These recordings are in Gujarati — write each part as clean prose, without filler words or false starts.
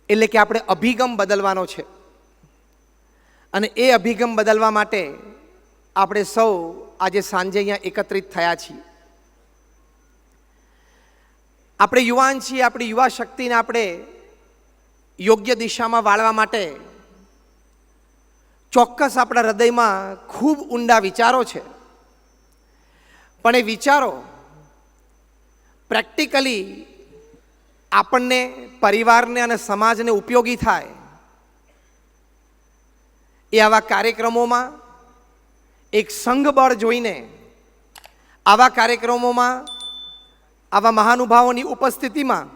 એટલે કે આપણે અભિગમ બદલવાનો છે. અને એ અભિગમ બદલવા માટે આપણે સૌ આજે સાંજે અહીંયા એકત્રિત થયા છીએ. આપણે યુવાન છીએ, આપણી યુવા શક્તિને આપણે યોગ્ય દિશામાં વાળવા માટે ચોક્કસ આપણા હૃદયમાં ખૂબ ઊંડા વિચારો છે. પણ એ વિચારો પ્રેક્ટિકલી આપણને, પરિવારને અને સમાજને ઉપયોગી થાય એ આવા કાર્યક્રમોમાં એક સંઘબળ જોઈને, આવા કાર્યક્રમોમાં આવા મહાનુભાવોની ઉપસ્થિતિમાં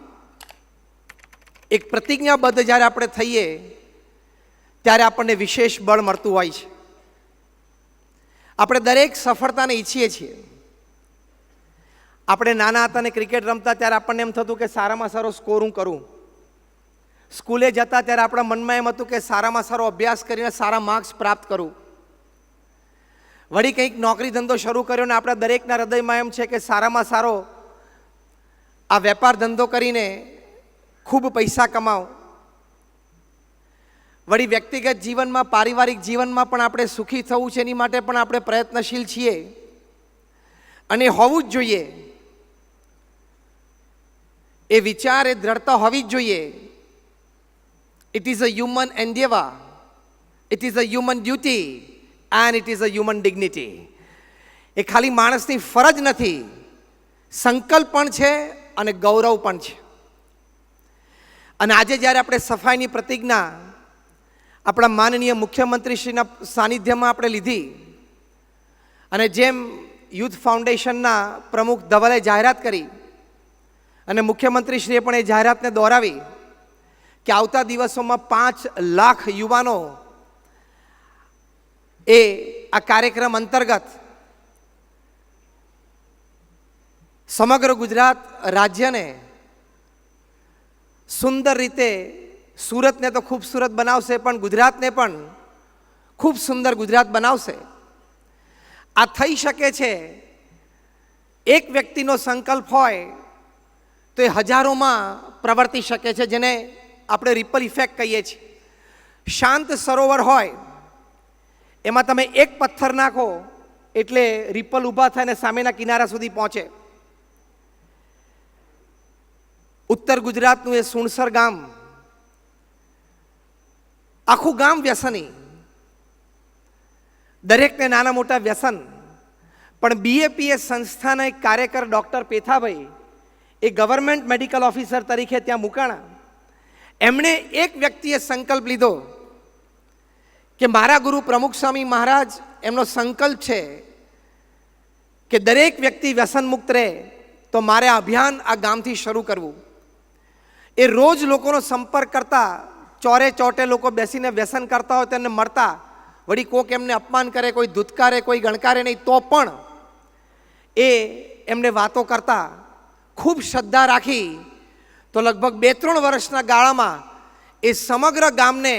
એક પ્રતિજ્ઞાબદ્ધ જ્યારે આપણે થઈએ ત્યારે આપણને વિશેષ બળ મળતું હોય છે. આપણે દરેક સફળતાને ઈચ્છીએ છીએ. આપણે નાના હતા ને ક્રિકેટ રમતા ત્યારે આપણને એમ થતું કે સારામાં સારો સ્કોર હું કરું. સ્કૂલે જતા ત્યારે આપણા મનમાં એમ હતું કે સારામાં સારો અભ્યાસ કરીને સારા માર્ક્સ પ્રાપ્ત કરું. વળી કંઈક નોકરી ધંધો શરૂ કર્યો ને આપણા દરેકના હૃદયમાં એમ છે કે સારામાં સારો આ વેપાર ધંધો કરીને ખૂબ પૈસા કમાઓ. વળી વ્યક્તિગત જીવનમાં, પારિવારિક જીવનમાં પણ આપણે સુખી થવું છે, એની માટે પણ આપણે પ્રયત્નશીલ છીએ અને હોવું જ જોઈએ. એ વિચાર, એ દ્રઢતા હોવી જ જોઈએ. It is a human endeavour, it is a human duty and it is a human dignity. એ ખાલી માણસની ફરજ નથી, સંકલ્પ પણ છે અને ગૌરવ પણ છે. અને આજે જ્યારે આપણે સફાઈની પ્રતિજ્ઞા આપણા માનનીય મુખ્યમંત્રીશ્રીના સાનિધ્યમાં આપણે લીધી અને જેમ યુથ ફાઉન્ડેશનના પ્રમુખ ધવલે જાહેરાત કરી અને મુખ્યમંત્રીશ્રીએ પણ એ જાહેરાતને દોહરાવી કે આવતા દિવસોમાં 5 લાખ યુવાનો એ આ કાર્યક્રમ અંતર્ગત સમગ્ર ગુજરાત રાજ્યને સુંદર રીતે, સુરતને તો ખૂબસૂરત બનાવશે પણ ગુજરાતને પણ ખૂબ સુંદર ગુજરાત બનાવશે. આ થઈ શકે છે. એક વ્યક્તિનો સંકલ્પ હોય તો એ હજારોમાં પ્રવર્તી શકે છે, જેને આપણે રિપલ ઇફેક્ટ કહીએ છીએ. શાંત સરોવર હોય એમાં તમે એક પથ્થર નાખો એટલે રિપલ ઊભા થાય અને સામેના કિનારા સુધી પહોંચે. ઉત્તર ગુજરાતનું એ સુણસર ગામ, આખું ગામ વ્યસની, દરેકને નાના મોટા વ્યસન. પણ BAPS સંસ્થાના એક કાર્યકર ડૉક્ટર પેથાભાઈ એ ગવર્મેન્ટ મેડિકલ ઓફિસર તરીકે ત્યાં મુકાણા. એમણે એક વ્યક્તિએ સંકલ્પ લીધો કે મારા ગુરુ પ્રમુખ સ્વામી મહારાજ, એમનો સંકલ્પ છે કે દરેક વ્યક્તિ વ્યસન મુક્ત રહે, તો મારે આ અભિયાન આ ગામથી શરૂ કરવું. એ રોજ લોકોનો સંપર્ક કરતા, ચોરે ચોટે લોકો બેસીને વ્યસન કરતા હોય તેમને મળતા. વળી કોક એમને અપમાન કરે, કોઈ ધૂતકારે, કોઈ ગણકારે નહીં, તો પણ એ એમને વાતો કરતા. ખૂબ શ્રદ્ધા રાખી તો લગભગ 2-3 વર્ષના ગાળામાં એ સમગ્ર ગામને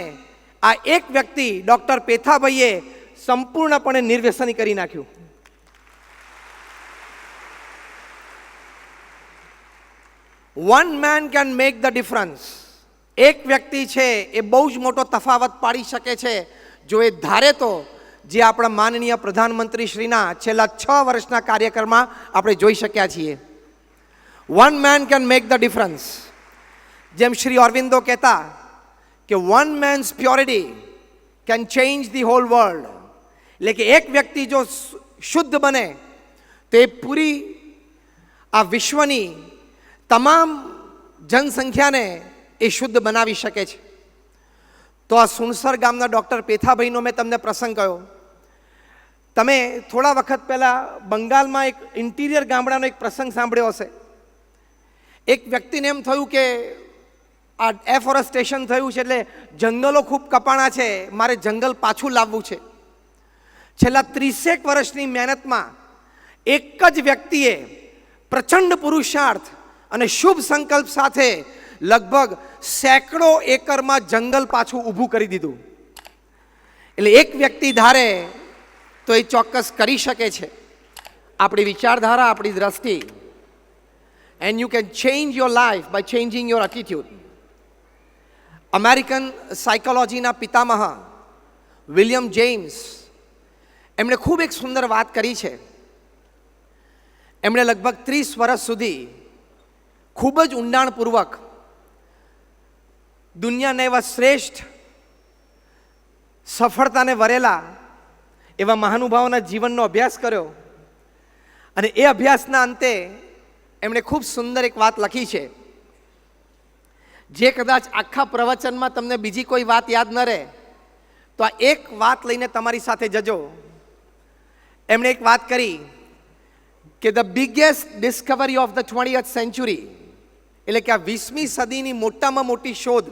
આ એક વ્યક્તિ ડૉક્ટર પેથાભાઈએ સંપૂર્ણપણે નિર્વ્યસની કરી નાખ્યું. One man can make the difference. એક વ્યક્તિ છે એ બહુ જ મોટો તફાવત પાડી શકે છે જો એ ધારે તો, જે આપણા માનનીય પ્રધાનમંત્રી શ્રીના છેલ્લા 6 વર્ષના કાર્યક્રમમાં આપણે જોઈ શક્યા છીએ. One man can make the difference. જેમ શ્રી અરવિંદો કહેતા કે one man's purity can change the whole world. એટલે કે એક વ્યક્તિ જો શુદ્ધ બને તો એ પૂરી આ વિશ્વની તમામ જનસંખ્યાને એ શુદ્ધ બનાવી શકે છે. તો આ સુણસર ગામના ડૉક્ટર પેથાભાઈનો મેં તમને પ્રસંગ કહ્યો. તમે થોડા વખત પહેલાં બંગાળમાં એક ઇન્ટિરિયર ગામડાનો એક પ્રસંગ સાંભળ્યો હશે. એક વ્યક્તિને એમ થયું કે આ એફોરેસ્ટેશન થયું છે, એટલે જંગલો ખૂબ કપાણા છે, મારે જંગલ પાછું લાવવું છે. છેલ્લા 30 વર્ષની મહેનતમાં એક જ વ્યક્તિએ પ્રચંડ પુરુષાર્થ અને શુભ સંકલ્પ સાથે લગભગ સેંકડો એકરમાં જંગલ પાછું ઊભું કરી દીધું. એટલે એક વ્યક્તિ ધારે તો એ ચોક્કસ કરી શકે છે. આપણી વિચારધારા, આપણી દ્રષ્ટિ. And you can change your life by changing your attitude. American સાયકોલોજીના પિતામહ વિલિયમ જેમ્સ, એમણે ખૂબ એક સુંદર વાત કરી છે. એમણે લગભગ 30 વર્ષ સુધી ખૂબ જ ઊંડાણપૂર્વક દુનિયાના એવા શ્રેષ્ઠ સફળતાને વરેલા એવા મહાનુભાવોના જીવનનો અભ્યાસ કર્યો અને એ અભ્યાસના અંતે એમણે ખૂબ સુંદર એક વાત લખી છે, જે કદાચ આખા પ્રવચનમાં તમને બીજી કોઈ વાત યાદ ન રહે તો આ એક વાત લઈને તમારી સાથે જજો. એમણે એક વાત કરી કે the biggest discovery of the 20th century, એટલે કે આ 20મી સદીની મોટામાં મોટી શોધ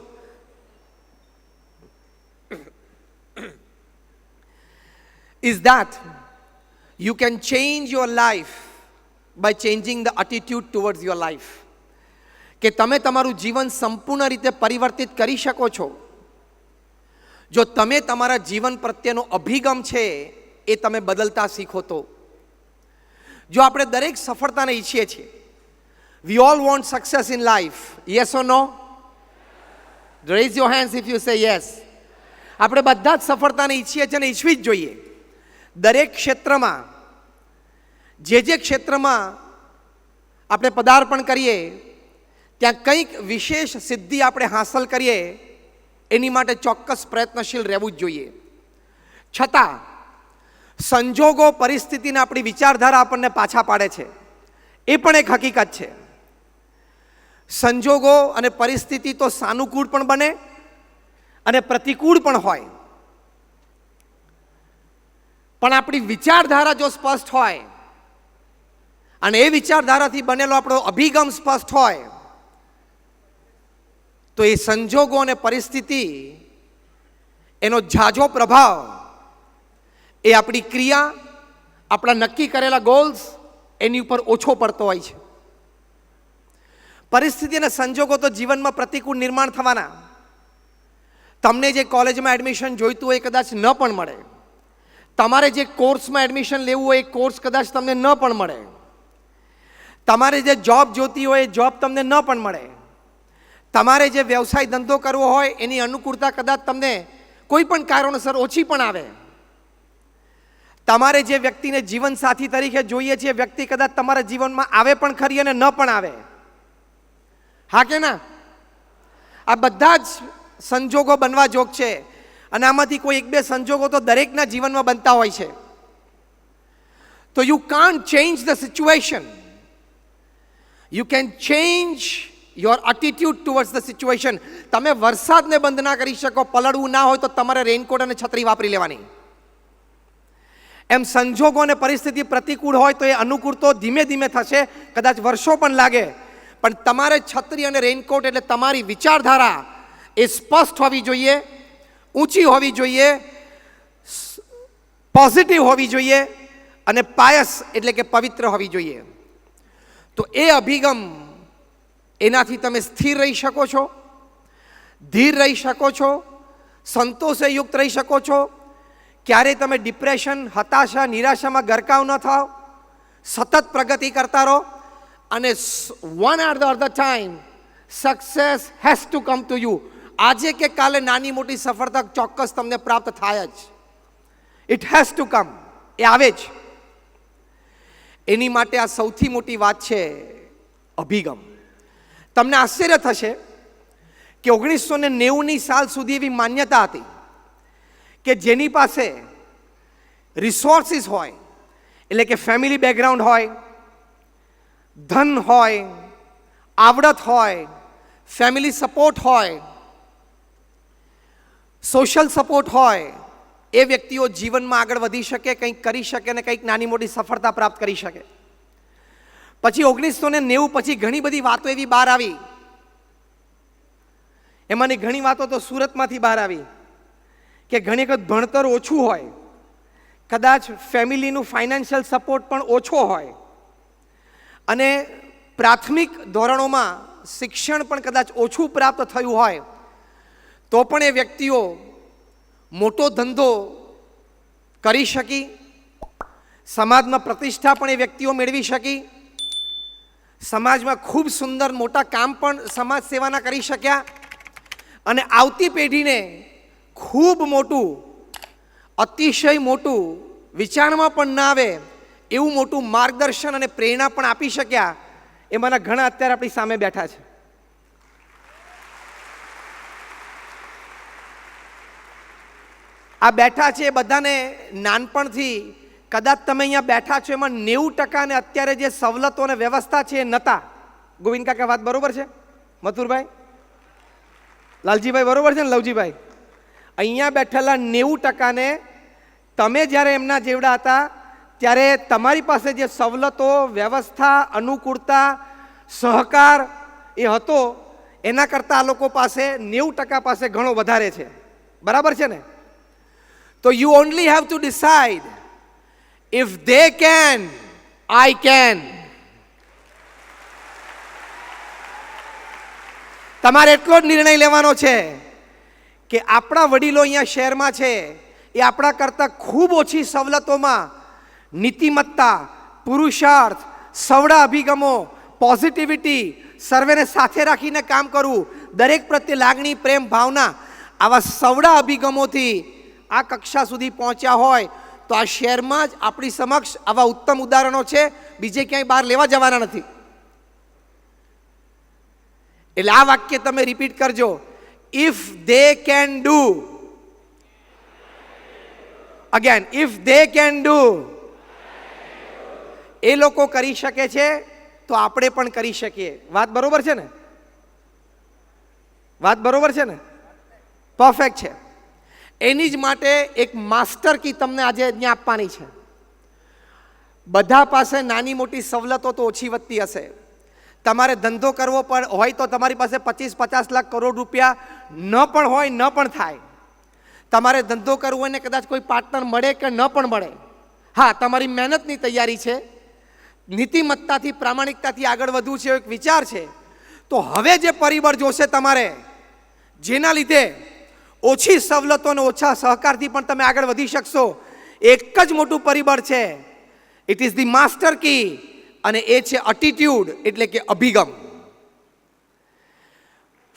is that you can change your life by changing the attitude towards your life. કે તમે તમારું જીવન સંપૂર્ણ રીતે પરિવર્તિત કરી શકો છો જો તમે તમારા જીવન પ્રત્યેનો અભિગમ છે એ તમે બદલતા શીખો તો. જો આપણે દરેક સફળતાને ઈચ્છીએ છીએ, we all want success in life, yes or no? Raise your hands if you say yes. આપણે બધા જ સફળતાને ઈચ્છીએ છીએ અને ઈચ્છવી જ જોઈએ. દરેક ક્ષેત્રમાં જે ક્ષેત્રમાં આપણે પદાર્પણ કરીએ ત્યાં કંઈક વિશેષ સિદ્ધિ આપણે હાંસલ કરીએ એની માટે ચોક્કસ પ્રયત્નશીલ રહેવું જ જોઈએ. છતાં સંજોગો, પરિસ્થિતિને આપણી વિચારધારા આપણને પાછા પાડે છે, એ પણ એક હકીકત છે. સંજોગો અને પરિસ્થિતિ તો સાનુકૂળ પણ બને અને પ્રતિકૂળ પણ હોય, પણ આપણી વિચારધારા જો સ્પષ્ટ હોય અને એ વિચારધારાથી બનેલો આપણો અભિગમ સ્પષ્ટ હોય તો એ સંજોગો અને પરિસ્થિતિ એનો ઝાઝો પ્રભાવ એ આપણી ક્રિયા, આપણા નક્કી કરેલા ગોલ્સ એની ઉપર ઓછો પડતો હોય છે. પરિસ્થિતિ અને સંજોગો તો જીવનમાં પ્રતિકૂળ નિર્માણ થવાના. તમને જે કોલેજમાં એડમિશન જોઈતું હોય એ કદાચ ન પણ મળે, તમારે જે કોર્સમાં એડમિશન લેવું હોય એ કોર્સ કદાચ તમને ન પણ મળે, તમારે જે જોબ જોતી હોય એ જોબ તમને ન પણ મળે, તમારે જે વ્યવસાય ધંધો કરવો હોય એની અનુકૂળતા કદાચ તમને કોઈ પણ કારણોસર ઓછી પણ આવે, તમારે જે વ્યક્તિને જીવનસાથી તરીકે જોઈએ છે એ વ્યક્તિ કદાચ તમારા જીવનમાં આવે પણ ખરી અને ન પણ આવે. હા કે ના? આ બધા જ સંજોગો બનવા જોગ છે અને આમાંથી કોઈ એક બે સંજોગો તો દરેકના જીવનમાં બનતા હોય છે. તો you can't change the situation, you can change your attitude towards the situation. તમે વરસાદને બંધ ના કરી શકો, પલળવું ના હોય તો તમારે રેઇનકોટ અને છત્રી વાપરી લેવાની. એમ સંજોગો અને પરિસ્થિતિ પ્રતિકૂળ હોય તો એ અનુકૂળ તો ધીમે ધીમે થશે, કદાચ વર્ષો પણ લાગે, પણ તમારે છત્રી અને રેઇનકોટ એટલે તમારી વિચારધારા એ સ્પષ્ટ હોવી જોઈએ, ઊંચી હોવી જોઈએ, પોઝિટિવ હોવી જોઈએ અને પાયસ એટલે કે પવિત્ર હોવી જોઈએ. તો એ અભિગમ, એનાથી તમે સ્થિર રહી શકો છો, ધીર રહી શકો છો, સંતોષે યુક્ત રહી શકો છો. ક્યારેય તમે ડિપ્રેશન, હતાશા, નિરાશામાં ગરકાવ ન થાવ, સતત પ્રગતિ કરતા રહો અને one at the time success has to come to you. આજે કે કાલે નાની મોટી સફળતા ચોક્કસ તમને પ્રાપ્ત થાય જ. ઇટ હેઝ ટુ કમ, એ આવે જ. એની માટે આ સૌથી મોટી વાત છે અભિગમ. તમને આશ્ચર્ય થશે કે 1990ની સાલ સુધી એવી માન્યતા હતી કે જેની પાસે રિસોર્સિસ હોય, એટલે કે ફેમિલી બેકગ્રાઉન્ડ હોય, ધન હોય, આવડત હોય, ફેમિલી સપોર્ટ હોય, સોશિયલ સપોર્ટ હોય, એ વ્યક્તિઓ જીવનમાં આગળ વધી શકે, કંઈક કરી શકે અને કંઈક નાની મોટી સફળતા પ્રાપ્ત કરી શકે. પછી 1990 પછી ઘણી બધી વાતો એવી બહાર આવી, એમાંની ઘણી વાતો તો સુરતમાંથી બહાર આવી કે ઘણી વખત ભણતર ઓછું હોય, કદાચ ફેમિલીનું ફાઇનાન્શિયલ સપોર્ટ પણ ઓછો હોય અને પ્રાથમિક ધોરણોમાં શિક્ષણ પણ કદાચ ઓછું પ્રાપ્ત થયું હોય તો પણ એ વ્યક્તિઓ મોટો ધંધો કરી શકી, સમાજમાં પ્રતિષ્ઠા પણ એ વ્યક્તિઓ મેળવી શકી, સમાજમાં ખૂબ સુંદર મોટા કામ પણ સમાજ સેવાના કરી શક્યા અને આવતી પેઢીને ખૂબ મોટું, અતિશય મોટું, વિચારમાં પણ ના આવે એવું મોટું માર્ગદર્શન અને પ્રેરણા પણ આપી શક્યા, એમાંના ઘણા અત્યારે આપણી સામે બેઠા છે. આ બેઠા છે એ બધાને નાનપણથી, કદાચ તમે અહીંયા બેઠા છો એમાં 90% ને અત્યારે જે સવલતો અને વ્યવસ્થા છે એ નહોતા. ગોવિંદ કાકા વાત બરોબર છે? મથુરભાઈ, લાલજીભાઈ બરોબર છે ને? લવજીભાઈ, અહીંયા બેઠેલા 90% ને તમે જ્યારે એમના જેવડા હતા ત્યારે તમારી પાસે જે સવલતો, વ્યવસ્થા, અનુકૂળતા, સહકાર એ હતો એના કરતાં આ લોકો પાસે 90% પાસે ઘણો વધારે છે. બરાબર છે ને? તો you only have to decide if they can, I can. તમારે એટલો જ નિર્ણય લેવાનો છે કે આપણા વડીલો અહીંયા શહેરમાં છે એ આપણા કરતાં ખૂબ ઓછી સવલતોમાં નીતિમત્તા, પુરુષાર્થ, સવડા અભિગમો, પોઝિટિવિટી, સર્વેને સાથે રાખીને કામ કરવું, દરેક પ્રત્યે લાગણી, પ્રેમ, ભાવના, આવા સવડા અભિગમોથી આ કક્ષા સુધી પહોંચ્યા હોય તો આ શહેરમાં જ આપણી સમક્ષ આવા ઉત્તમ ઉદાહરણો છે, બીજે ક્યાંય બહાર લેવા જવાના નથી. એટલે આ વાક્ય તમે રિપીટ કરજો. If they can do, again, if they can do, એ લોકો કરી શકે છે તો આપણે પણ કરી શકીએ. વાત બરોબર છે ને? વાત બરોબર છે ને? પરફેક્ટ છે. એની જ માટે એક માસ્ટર કી તમને આજે અહીંયા આપવાની છે. બધા પાસે નાની મોટી સવલતો તો ઓછી વધતી હશે. તમારે ધંધો કરવો પણ હોય તો તમારી પાસે 25-50 લાખ કરોડ રૂપિયા ન પણ હોય, ન પણ થાય. તમારે ધંધો કરવો હોય ને કદાચ કોઈ પાર્ટનર મળે કે ન પણ મળે, હા, તમારી મહેનતની તૈયારી છે, નીતિમત્તાથી, પ્રામાણિકતાથી આગળ વધવું છે, એક વિચાર છે, તો હવે જે પરિબળ જોશે તમારે, જેના લીધે ઓછી સવલતો અને ઓછા સહકારથી પણ તમે આગળ વધી શકશો, એક જ મોટું પરિબળ છે. It is the master key, અને એ છે એટીટ્યુડ, એટલે કે અભિગમ.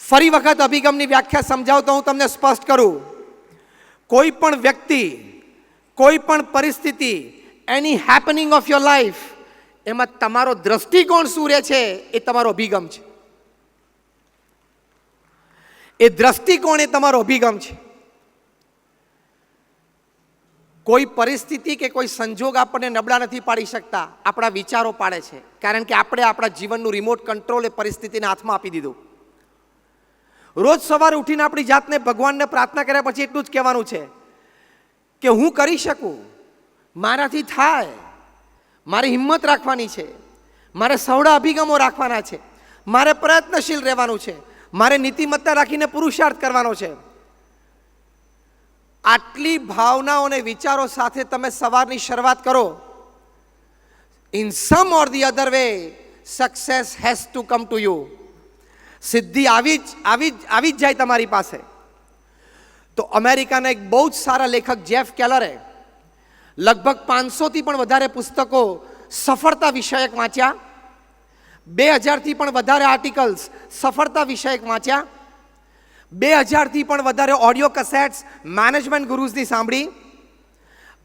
ફરી વખત અભિગમની વ્યાખ્યા સમજાવતો હું તમને સ્પષ્ટ કરું. કોઈ પણ વ્યક્તિ, કોઈ પણ પરિસ્થિતિ, એની હેપનિંગ ઓફ યોર લાઈફ, એમાં તમારો દ્રષ્ટિકોણ શું રહે છે એ તમારો અભિગમ છે. એ દ્રષ્ટિકોણ એ તમારો અભિગમ છે. કોઈ પરિસ્થિતિ કે કોઈ સંજોગ આપણને નબળા નથી પાડી શકતા, આપણા વિચારો પાડે છે, કારણ કે આપણે આપણા જીવનનું રિમોટ કંટ્રોલ એ પરિસ્થિતિના હાથમાં આપી દીધું. રોજ સવારે ઉઠીને આપણી જાતને, ભગવાનને પ્રાર્થના કર્યા પછી એટલું જ કહેવાનું છે કે હું કરી શકું, મારાથી થાય, મારી હિંમત રાખવાની છે, મારે સવડા અભિગમો રાખવાના છે, મારે પ્રયત્નશીલ રહેવાનું છે, મારે નીતિમત્તા રાખીને પુરુષાર્થ કરવાનો છે. આટલી ભાવનાઓ અને વિચારો સાથે તમે સવારની શરૂઆત કરો, in some or the other way success has to come to you. સિદ્ધિ આવી જ જાય તમારી પાસે. તો અમેરિકાના એક બહુ જ સારા લેખક જેફ કેલરે લગભગ 500થી પણ વધારે પુસ્તકો સફળતા વિષયક વાંચ્યા, 2000થી પણ વધારે આર્ટિકલ્સ સફળતા વિષયક વાંચ્યા, 2000થી પણ વધારે ઓડિયો કેસેટ્સ મેનેજમેન્ટ ગુરુઝની સાંભળી,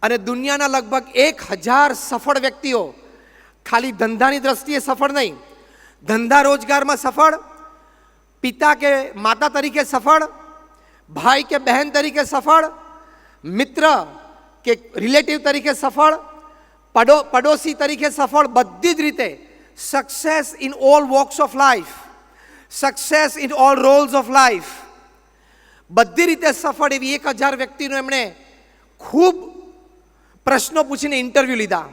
અને દુનિયાના લગભગ 1000 સફળ વ્યક્તિઓ, ખાલી ધંધાની દ્રષ્ટિએ સફળ નહીં, ધંધા રોજગારમાં સફળ, પિતા કે માતા તરીકે સફળ, ભાઈ કે બહેન તરીકે સફળ, મિત્ર કે રિલેટિવ તરીકે સફળ, પડોશી તરીકે સફળ, બધી જ રીતે success in all walks of life, success in all Rolls of life, બધી રીતે સફળ એવી 1000 વ્યક્તિનો એમણે ખૂબ પ્રશ્નો પૂછીને ઇન્ટરવ્યૂ લીધા.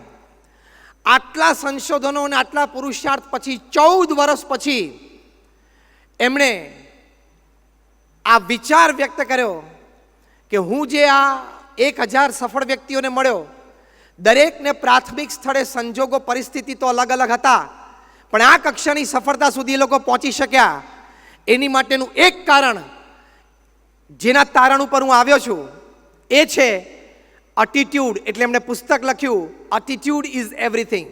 આટલા સંશોધનો અને આટલા પુરુષાર્થ પછી 14 વર્ષ પછી એમણે આ વિચાર વ્યક્ત કર્યો કે હું જે આ 1000 સફળ વ્યક્તિઓને મળ્યો, દરેકને પ્રાથમિક સ્થળે સંજોગો, પરિસ્થિતિ તો અલગ અલગ હતા, પણ આ કક્ષાની સફળતા સુધી એ લોકો પહોંચી શક્યા. એની માટેનું એક કારણ, જેના તારણ ઉપર હું આવ્યો છું, એ છે એટીટ્યુડ. એટલે એમણે પુસ્તક લખ્યું, એટીટ્યુડ ઇઝ એવરીથિંગ.